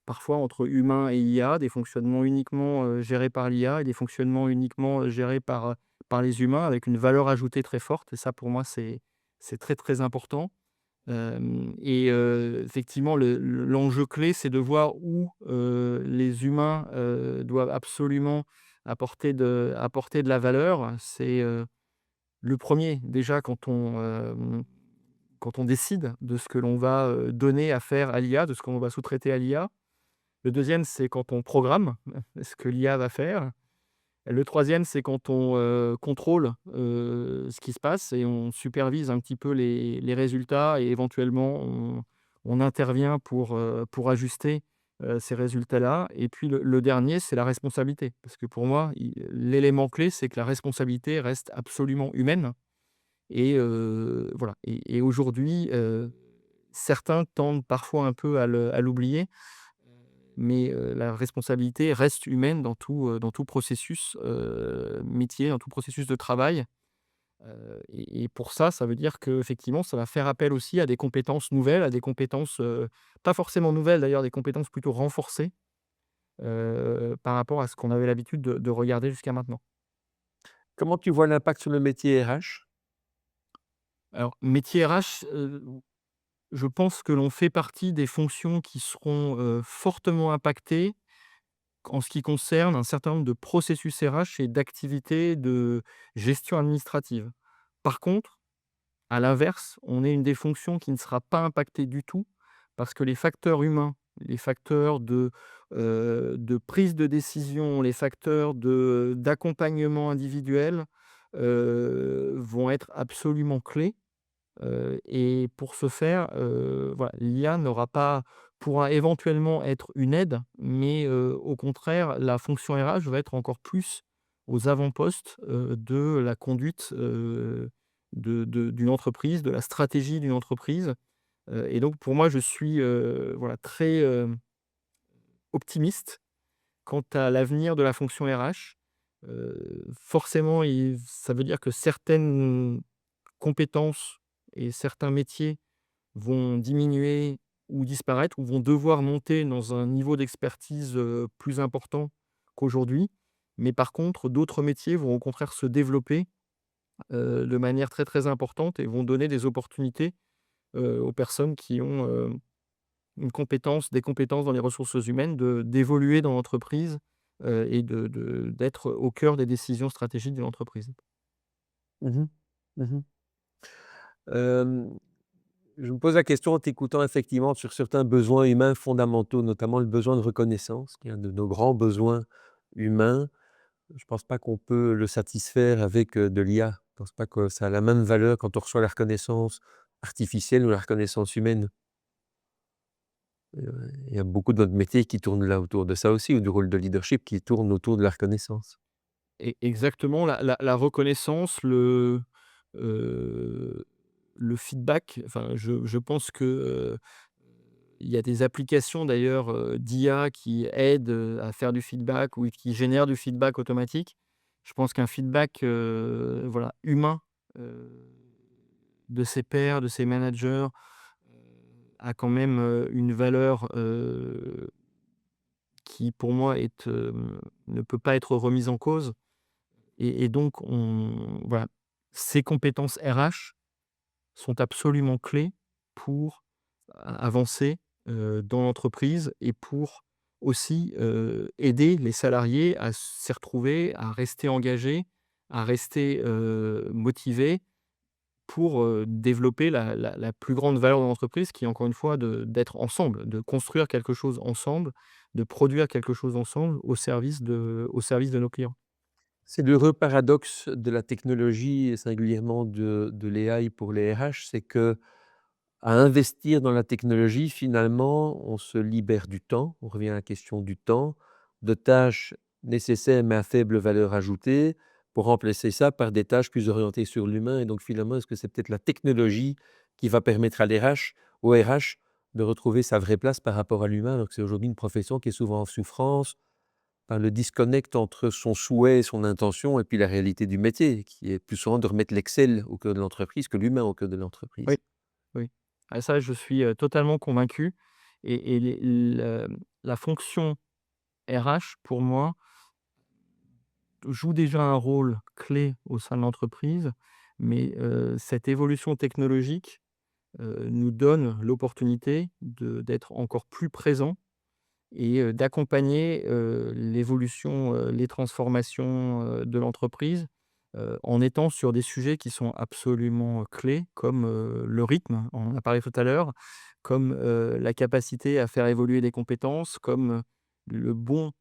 parfois entre humains et IA, des fonctionnements uniquement, gérés par l'IA et des fonctionnements uniquement, gérés par les humains avec une valeur ajoutée très forte et ça pour moi c'est très, très important. Effectivement, l'enjeu clé, c'est de voir où, les humains, doivent absolument apporter de la valeur. C'est, le premier déjà quand on décide de ce que l'on va, donner à faire à l'IA, de ce qu'on va sous-traiter à l'IA. Le deuxième, c'est quand on programme ce que l'IA va faire. Le troisième, c'est quand on, contrôle, ce qui se passe et on supervise un petit peu les résultats et éventuellement on intervient pour ajuster, ces résultats-là et puis le dernier, c'est la responsabilité. Parce que pour moi, l'élément clé, c'est que la responsabilité reste absolument humaine et voilà et aujourd'hui, certains tendent parfois un peu à l'oublier. Mais la responsabilité reste humaine dans tout processus, métier, dans tout processus de travail, et pour ça, ça veut dire qu'effectivement, ça va faire appel aussi à des compétences nouvelles, à des compétences, pas forcément nouvelles d'ailleurs, des compétences plutôt renforcées, par rapport à ce qu'on avait l'habitude de regarder jusqu'à maintenant. Comment tu vois l'impact sur le métier RH? Alors métier RH, je pense que l'on fait partie des fonctions qui seront, fortement impactées en ce qui concerne un certain nombre de processus RH et d'activités de gestion administrative. Par contre, à l'inverse, on est une des fonctions qui ne sera pas impactée du tout parce que les facteurs humains, les facteurs de prise de décision, les facteurs d'accompagnement individuel, vont être absolument clés. Et pour ce faire, voilà, l'IA pourra éventuellement être une aide, mais au contraire, la fonction RH va être encore plus aux avant-postes, de la conduite, d'une entreprise, de la stratégie d'une entreprise. Et donc pour moi, je suis, voilà, très, optimiste quant à l'avenir de la fonction RH. Forcément, ça veut dire que certaines compétences et certains métiers vont diminuer ou disparaître ou vont devoir monter dans un niveau d'expertise, plus important qu'aujourd'hui. Mais par contre, d'autres métiers vont au contraire se développer, de manière très, très importante et vont donner des opportunités, aux personnes qui ont, des compétences dans les ressources humaines, d'évoluer dans l'entreprise, et d'être au cœur des décisions stratégiques de l'entreprise. Mmh. Mmh. Hem, je me pose la question en t'écoutant effectivement sur certains besoins humains fondamentaux, notamment le besoin de reconnaissance, qui est un de nos grands besoins humains. Je pense pas qu'on peut le satisfaire avec, de l'IA. Je pense pas que ça a la même valeur quand on reçoit la reconnaissance artificielle ou la reconnaissance humaine. Il y a beaucoup de notre métier qui tourne là autour de ça aussi, ou du rôle de leadership qui tourne autour de la reconnaissance. Exactement, la reconnaissance, heu, le feedback, enfin, je pense que, il y a des applications d'ailleurs, d'IA qui aident, à faire du feedback ou qui génèrent du feedback automatique. Je pense qu'un feedback, voilà, humain, heu, de ses pairs, de ses managers, a quand même, une valeur, qui pour moi ne peut pas être remise en cause et donc voilà, ces compétences RH sont absolument clés pour avancer, dans l'entreprise et pour aussi, aider les salariés à s'y retrouver, à rester engagés, à rester, motivés pour, développer la plus grande valeur de l'entreprise qui est encore une fois d'être ensemble, de construire quelque chose ensemble, de produire quelque chose ensemble au service de nos clients. C'est l'heureux paradoxe de la technologie et singulièrement de l'AI pour les RH, c'est que à investir dans la technologie, finalement, on se libère du temps. On revient à la question du temps, de tâches nécessaires mais à faible valeur ajoutée, pour remplacer ça par des tâches plus orientées sur l'humain. Et donc, finalement, est-ce que c'est peut-être la technologie qui va permettre à l'RH, au RH, de retrouver sa vraie place par rapport à l'humain, alors que c'est aujourd'hui une profession qui est souvent en souffrance par le disconnect entre son souhait et son intention et puis la réalité du métier, qui est plus souvent de remettre l'Excel au cœur de l'entreprise que l'humain au cœur de Oui, l'entreprise. oui. Ah ça, je suis, totalement convaincu et la fonction RH pour moi joue déjà un rôle clé au sein de l'entreprise, mais cette évolution technologique, nous donne l'opportunité d'être encore plus présent et d'accompagner, l'évolution, les transformations, de l'entreprise, en étant sur des sujets qui sont absolument clés comme, le rythme, on en a parlé tout à l'heure, comme, la capacité à faire évoluer des compétences, comme, le bon,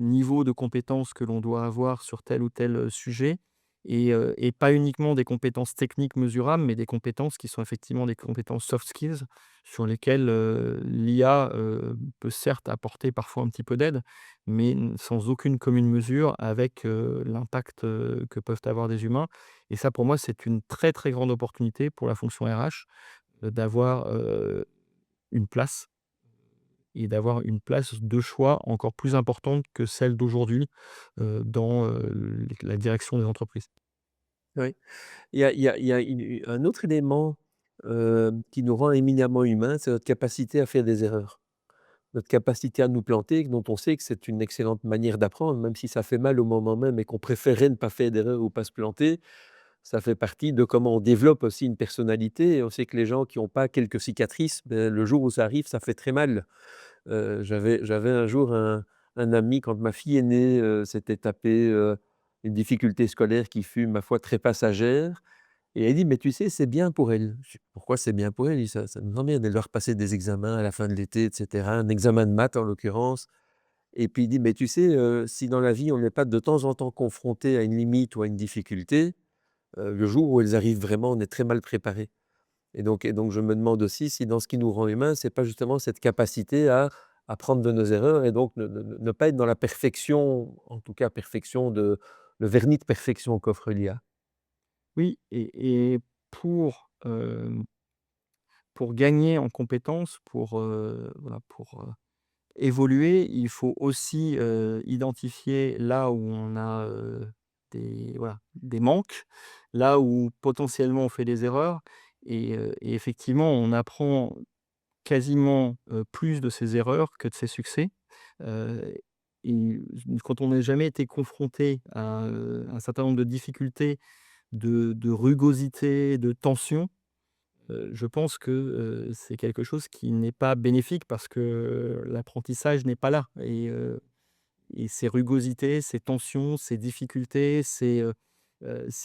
niveau de compétences que l'on doit avoir sur tel ou tel, sujet et pas uniquement des compétences techniques mesurables, mais des compétences qui sont effectivement des compétences soft skills sur lesquelles, l'IA, peut certes apporter parfois un petit peu d'aide, mais sans aucune commune mesure avec, l'impact, que peuvent avoir des humains et ça pour moi, c'est une très, très grande opportunité pour la fonction RH, d'avoir, une place et d'avoir une place de choix encore plus importante que celle d'aujourd'hui, dans, la direction des entreprises. Oui. Il y a un autre élément, qui nous rend éminemment humains, c'est notre capacité à faire des erreurs. Notre capacité à nous planter, dont on sait que c'est une excellente manière d'apprendre, même si ça fait mal au moment même et qu'on préférerait ne pas faire d'erreur ou pas se planter, ça fait partie de comment on développe aussi une personnalité et on sait que les gens qui n'ont pas quelques cicatrices, beh, le jour où ça arrive, ça fait très mal. J'avais un jour un ami quand ma fille est née, s'était tapé, une difficulté scolaire qui fut, ma foi, très passagère et elle dit: «Mais tu sais, c'est bien pour elle». Je dis: «Pourquoi c'est bien pour elle?» Il dit: «Ça nous emmerde, elle doit repasser des examens à la fin de l'été et cetera», un examen de maths en l'occurrence et puis il dit: «Mais tu sais, si dans la vie on n'est pas de temps en temps confronté à une limite ou à une difficulté, le jour où elles arrivent vraiment, on est très mal préparé». Et donc je me demande aussi si dans ce qui nous rend humains, c'est pas justement cette capacité à apprendre de nos erreurs et donc ne pas être dans la perfection, en tout cas perfection de le vernis de perfection qu'offre l'IA. Oui et pour gagner en compétences, voilà, évoluer, il faut aussi, identifier là où on a, des manques, là où potentiellement on fait des erreurs et effectivement on apprend quasiment, plus de ses erreurs que de ses succès, heu et quand on n'a jamais été confronté à, un certain nombre de difficultés, de rugosité, de tension, je pense que, c'est quelque chose qui n'est pas bénéfique parce que l'apprentissage n'est pas là et ces rugosités, ces tensions, ces difficultés, ces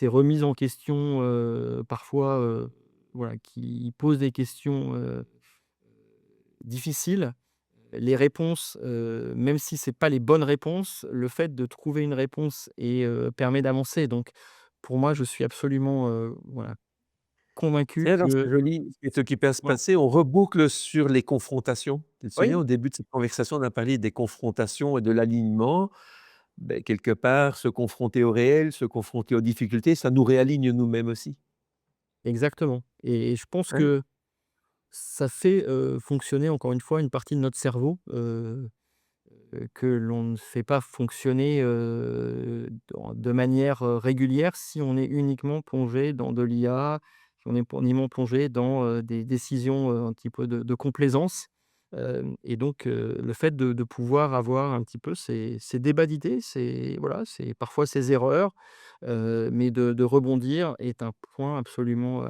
remises en question, parfois, voilà, qui posent des questions, difficiles. Les réponses, même si c'est pas les bonnes réponses, le fait de trouver une réponse permet d'avancer. Donc pour moi, je suis absolument, voilà, convaincu Et alors c'est que joli ce qui peut se voilà. passer, on reboucle sur les confrontations. Tu te souviens Oui, au début de cette conversation, on a parlé des confrontations et de l'alignement. Beh, quelque part, se confronter au réel, se confronter aux difficultés, ça nous réaligne nous-mêmes aussi, exactement et je pense hein? que ça fait, fonctionner encore une fois une partie de notre cerveau, que l'on ne fait pas fonctionner, de manière, régulière si on est uniquement plongé dans de l'IA, si on est uniquement plongé dans, des décisions, un petit peu de complaisance. Et donc le fait de pouvoir avoir un petit peu ces débats d'idées, c'est voilà, c'est parfois ces erreurs, mais de rebondir est un point absolument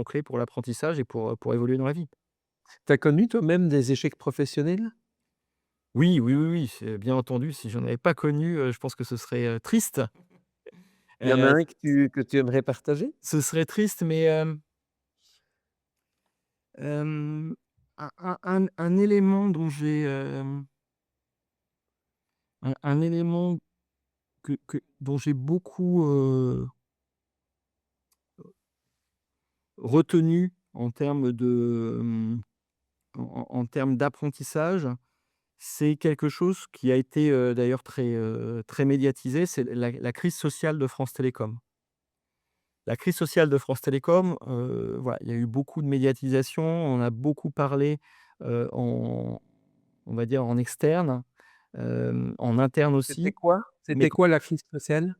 clé pour l'apprentissage et pour évoluer dans la vie. Tu as connu toi-même des échecs professionnels? Oui, oui, oui, oui, c'est bien entendu, si j'en avais pas connu, je pense que ce serait, triste. Il y en a Heu, un que tu aimerais partager? Ce serait triste, mais, hem, un élément dont j'ai, un élément dont j'ai beaucoup, retenu en termes en termes d'apprentissage, c'est quelque chose qui a été, d'ailleurs très médiatisé, c'est la crise sociale de France Télécom. La crise sociale de France Télécom, voilà, il y a eu beaucoup de médiatisation, on a beaucoup parlé, en on va dire en externe, en interne C'était aussi, quoi? mais C'était quoi la crise sociale?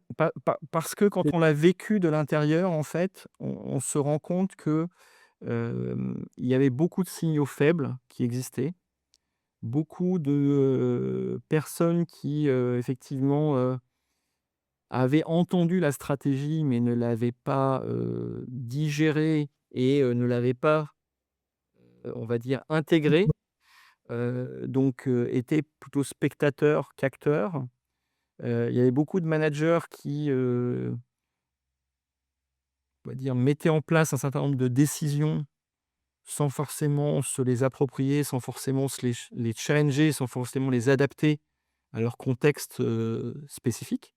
parce que quand C'est on l'a vécu de l'intérieur, en fait, on se rend compte que, il y avait beaucoup de signaux faibles qui existaient, beaucoup de, personnes qui, effectivement, avaient entendu la stratégie, mais ne l'avaient pas, digérée et ne l'avaient pas, on va dire intégrée, donc étaient plutôt spectateurs qu'acteurs. Il y avait beaucoup de managers qui, on va dire, mettaient en place un certain nombre de décisions sans forcément se les approprier, sans forcément les challenger, sans forcément les adapter à leur contexte, spécifique.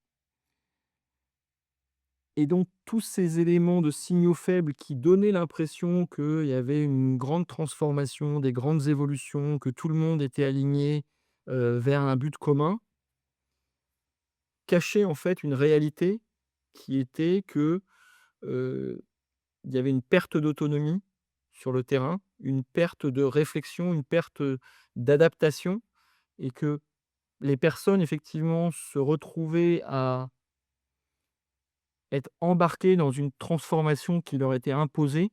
Et donc tous ces éléments de signaux faibles qui donnaient l'impression qu'il y avait une grande transformation, des grandes évolutions, que tout le monde était aligné, vers un but commun, cachaient en fait une réalité qui était que, heu, il y avait une perte d'autonomie sur le terrain, une perte de réflexion, une perte, d'adaptation et que les personnes effectivement se retrouvaient à être embarquées dans une transformation qui leur était imposée,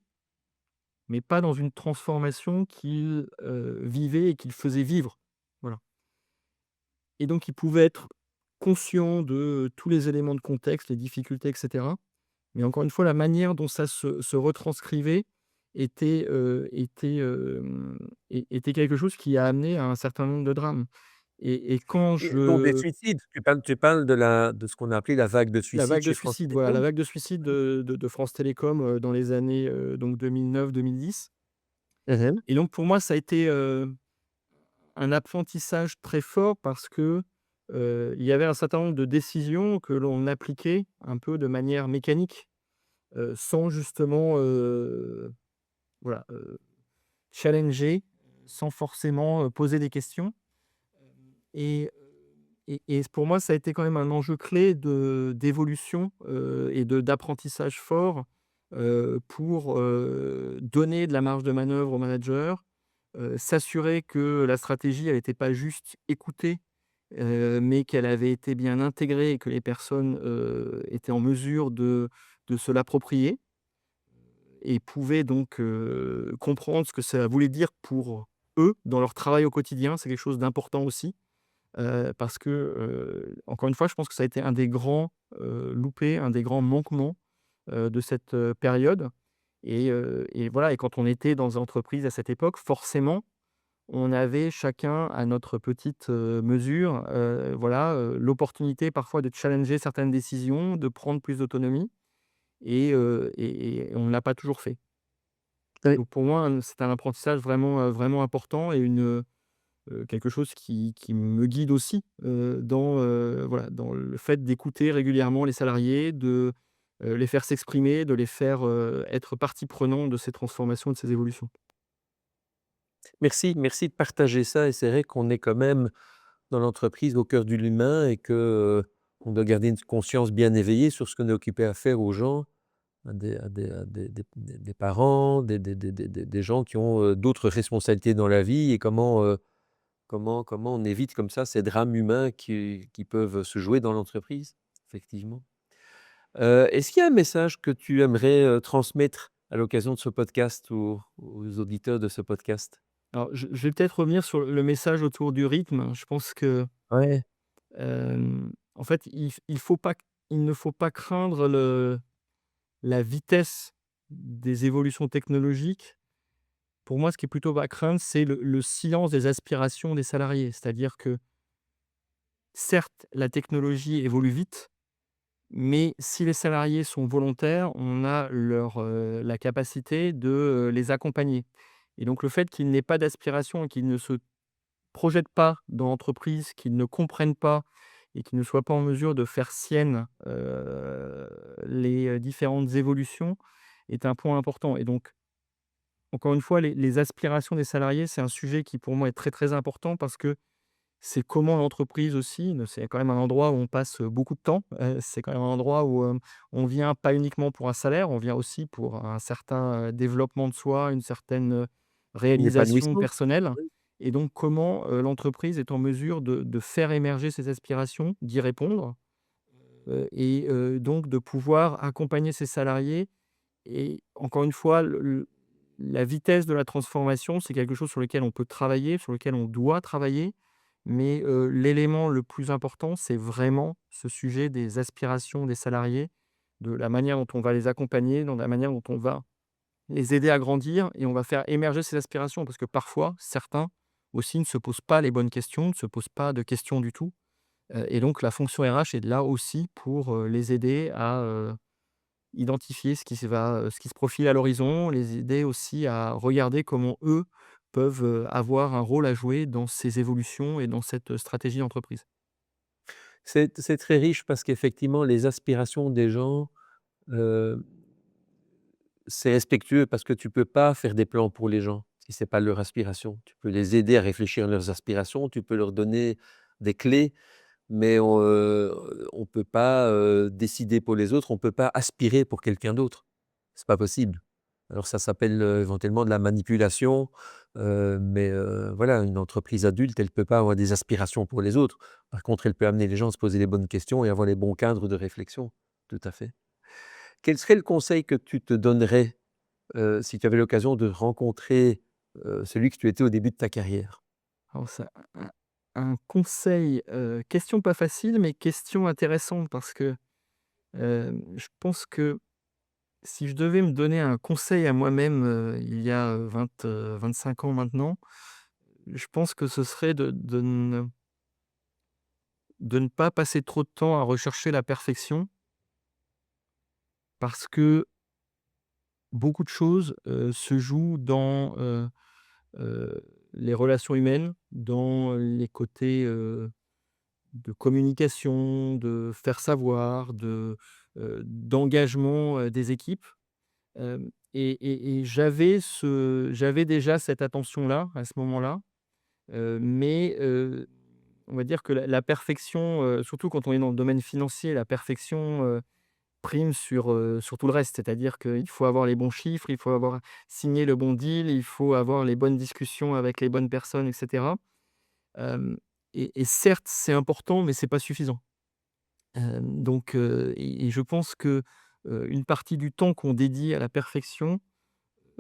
mais pas dans une transformation qu'ils, vivaient et qu'ils faisaient vivre. Voilà et donc ils pouvaient être conscients de tous les éléments de contexte, les difficultés et cetera, mais encore une fois, la manière dont ça se retranscrivait était quelque chose qui a amené à un certain nombre de drames et quand Et donc des je suicides, tu parles de ce qu'on a appelé la vague de la suicides vague de chez France suicide, voilà, la Télécom? vague de suicide de France Télécom, dans les années, donc 2009-2010 Mmh. et donc pour moi, ça a été, un apprentissage très fort parce que, il y avait un certain nombre de décisions que l'on appliquait un peu de manière mécanique, sans justement, voilà, challenger, sans forcément, poser des questions et pour moi, ça a été quand même un enjeu clé d'évolution, et d'apprentissage fort, pour, donner de la marge de manœuvre aux managers, s'assurer que la stratégie, elle était pas juste écoutée, mais qu'elle avait été bien intégrée et que les personnes, étaient en mesure de se l'approprier et pouvaient donc, comprendre ce que ça voulait dire pour eux, dans leur travail au quotidien. C'est quelque chose d'important aussi. parce que, encore une fois, je pense que ça a été un des grands, loupés, un des grands manquements, de cette, période et voilà et quand on était dans des entreprises à cette époque, forcément, on avait chacun à notre petite, mesure, voilà, l'opportunité parfois de challenger certaines décisions, de prendre plus d'autonomie et on ne l'a pas toujours fait. Oui. Donc pour moi, c'est un apprentissage vraiment, vraiment important et quelque chose qui me guide aussi, dans, voilà, dans le fait d'écouter régulièrement les salariés, de, les faire s'exprimer, de les faire, être partie prenante de ces transformations, de ces évolutions. Merci, merci de partager ça et c'est vrai qu'on est quand même dans l'entreprise au cœur de l'humain et que, on doit garder une conscience bien éveillée sur ce qu'on est occupé à faire aux gens, à des parents, des gens qui ont, d'autres responsabilités dans la vie et comment on évite comme ça ces drames humains qui peuvent se jouer dans l'entreprise, effectivement. Est-ce qu'il y a un message que tu aimerais, transmettre à l'occasion de ce podcast aux auditeurs de ce podcast? Alors je vais peut-être revenir sur le message autour du rythme. Je pense que, Ouais. en fait, il ne faut pas craindre la vitesse des évolutions technologiques. Pour moi, ce qui est plutôt à craindre, c'est le silence des aspirations des salariés. C'est-à-dire que, certes, la technologie évolue vite, mais si les salariés sont volontaires, on a la capacité de, les accompagner et donc le fait qu'ils n'aient pas d'aspiration et qu'ils ne se projettent pas dans l'entreprise, qu'ils ne comprennent pas et qu'ils ne soient pas en mesure de faire siennes, les, différentes évolutions est un point important et donc encore une fois, les aspirations des salariés, c'est un sujet qui pour moi est très, très important parce que c'est comment l'entreprise aussi, c'est quand même un endroit où on passe, beaucoup de temps, c'est quand même un endroit où, on vient pas uniquement pour un salaire, on vient aussi pour un certain, développement de soi, une certaine, réalisation L'épanouissement? personnelle Oui. et donc comment, l'entreprise est en mesure de faire émerger ses aspirations, d'y répondre, donc de pouvoir accompagner ses salariés et encore une fois, la vitesse de la transformation, c'est quelque chose sur lequel on peut travailler, sur lequel on doit travailler, mais l'élément le plus important, c'est vraiment ce sujet des aspirations des salariés, de la manière dont on va les accompagner, dans la manière dont on va les aider à grandir et on va faire émerger ces aspirations. Parce que parfois, certains aussi ne se posent pas les bonnes questions, ne se posent pas de questions du tout, et donc la fonction RH est là aussi pour, les aider à, identifier ce qui se profile à l'horizon, les aider aussi à regarder comment eux peuvent, avoir un rôle à jouer dans ces évolutions et dans cette, stratégie d'entreprise. C'est très riche parce qu'effectivement les aspirations des gens, heu, c'est respectueux parce que tu peux pas faire des plans pour les gens si c'est pas leur aspiration. Tu peux les aider à réfléchir à leurs aspirations, tu peux leur donner des clés, mais on peut pas, décider pour les autres, on peut pas aspirer pour quelqu'un d'autre. C'est pas possible. Alors ça s'appelle, éventuellement de la manipulation, mais voilà, une entreprise adulte, elle peut pas avoir des aspirations pour les autres. Par contre, elle peut amener les gens à se poser les bonnes questions et avoir les bons cadres de réflexion. Tout à fait. Quel serait le conseil que tu te donnerais, si tu avais l'occasion de rencontrer, celui que tu étais au début de ta carrière? Alors ça un conseil, question pas facile, mais question intéressante parce que, je pense que si je devais me donner un conseil à moi-même, il y a, 25 ans maintenant, je pense que ce serait de ne pas passer trop de temps à rechercher la perfection parce que beaucoup de choses, se jouent dans, les relations humaines, dans les côtés, de communication, de faire savoir, d'engagement, des équipes. Et j'avais déjà cette attention-là, à ce moment-là, mais on va dire que la perfection, surtout quand on est dans le domaine financier, la perfection, prime sur tout le reste. C'est-à-dire qu'il faut avoir les bons chiffres, il faut avoir signé le bon deal, il faut avoir les bonnes discussions avec les bonnes personnes et cetera. Hem et certes, c'est important, mais c'est pas suffisant. Donc je pense que, une partie du temps qu'on dédie à la perfection,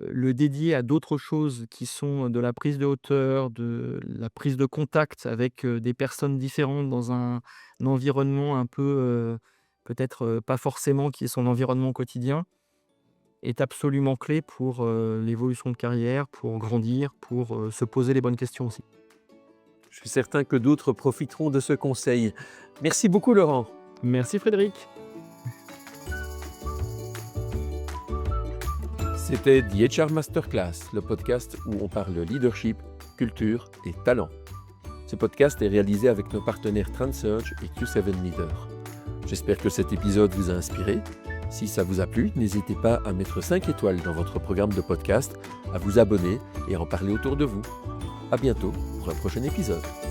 le dédier à d'autres choses qui sont de la prise de hauteur, de la prise de contact avec, des personnes différentes dans un environnement un peu, peut-être, pas forcément qui est son environnement quotidien, est absolument clé pour, l'évolution de carrière, pour grandir, pour, se poser les bonnes questions aussi. Je suis certain que d'autres profiteront de ce conseil. Merci beaucoup Laurent. Merci Frédéric. C'était The HR Masterclass, le podcast où on parle leadership, culture et talent. Ce podcast est réalisé avec nos partenaires TrendSearch et Q7 Leader. J'espère que cet épisode vous a inspiré. Si ça vous a plu, n'hésitez pas à mettre 5 étoiles dans votre programme de podcast, à vous abonner et à en parler autour de vous. À bientôt pour un prochain épisode.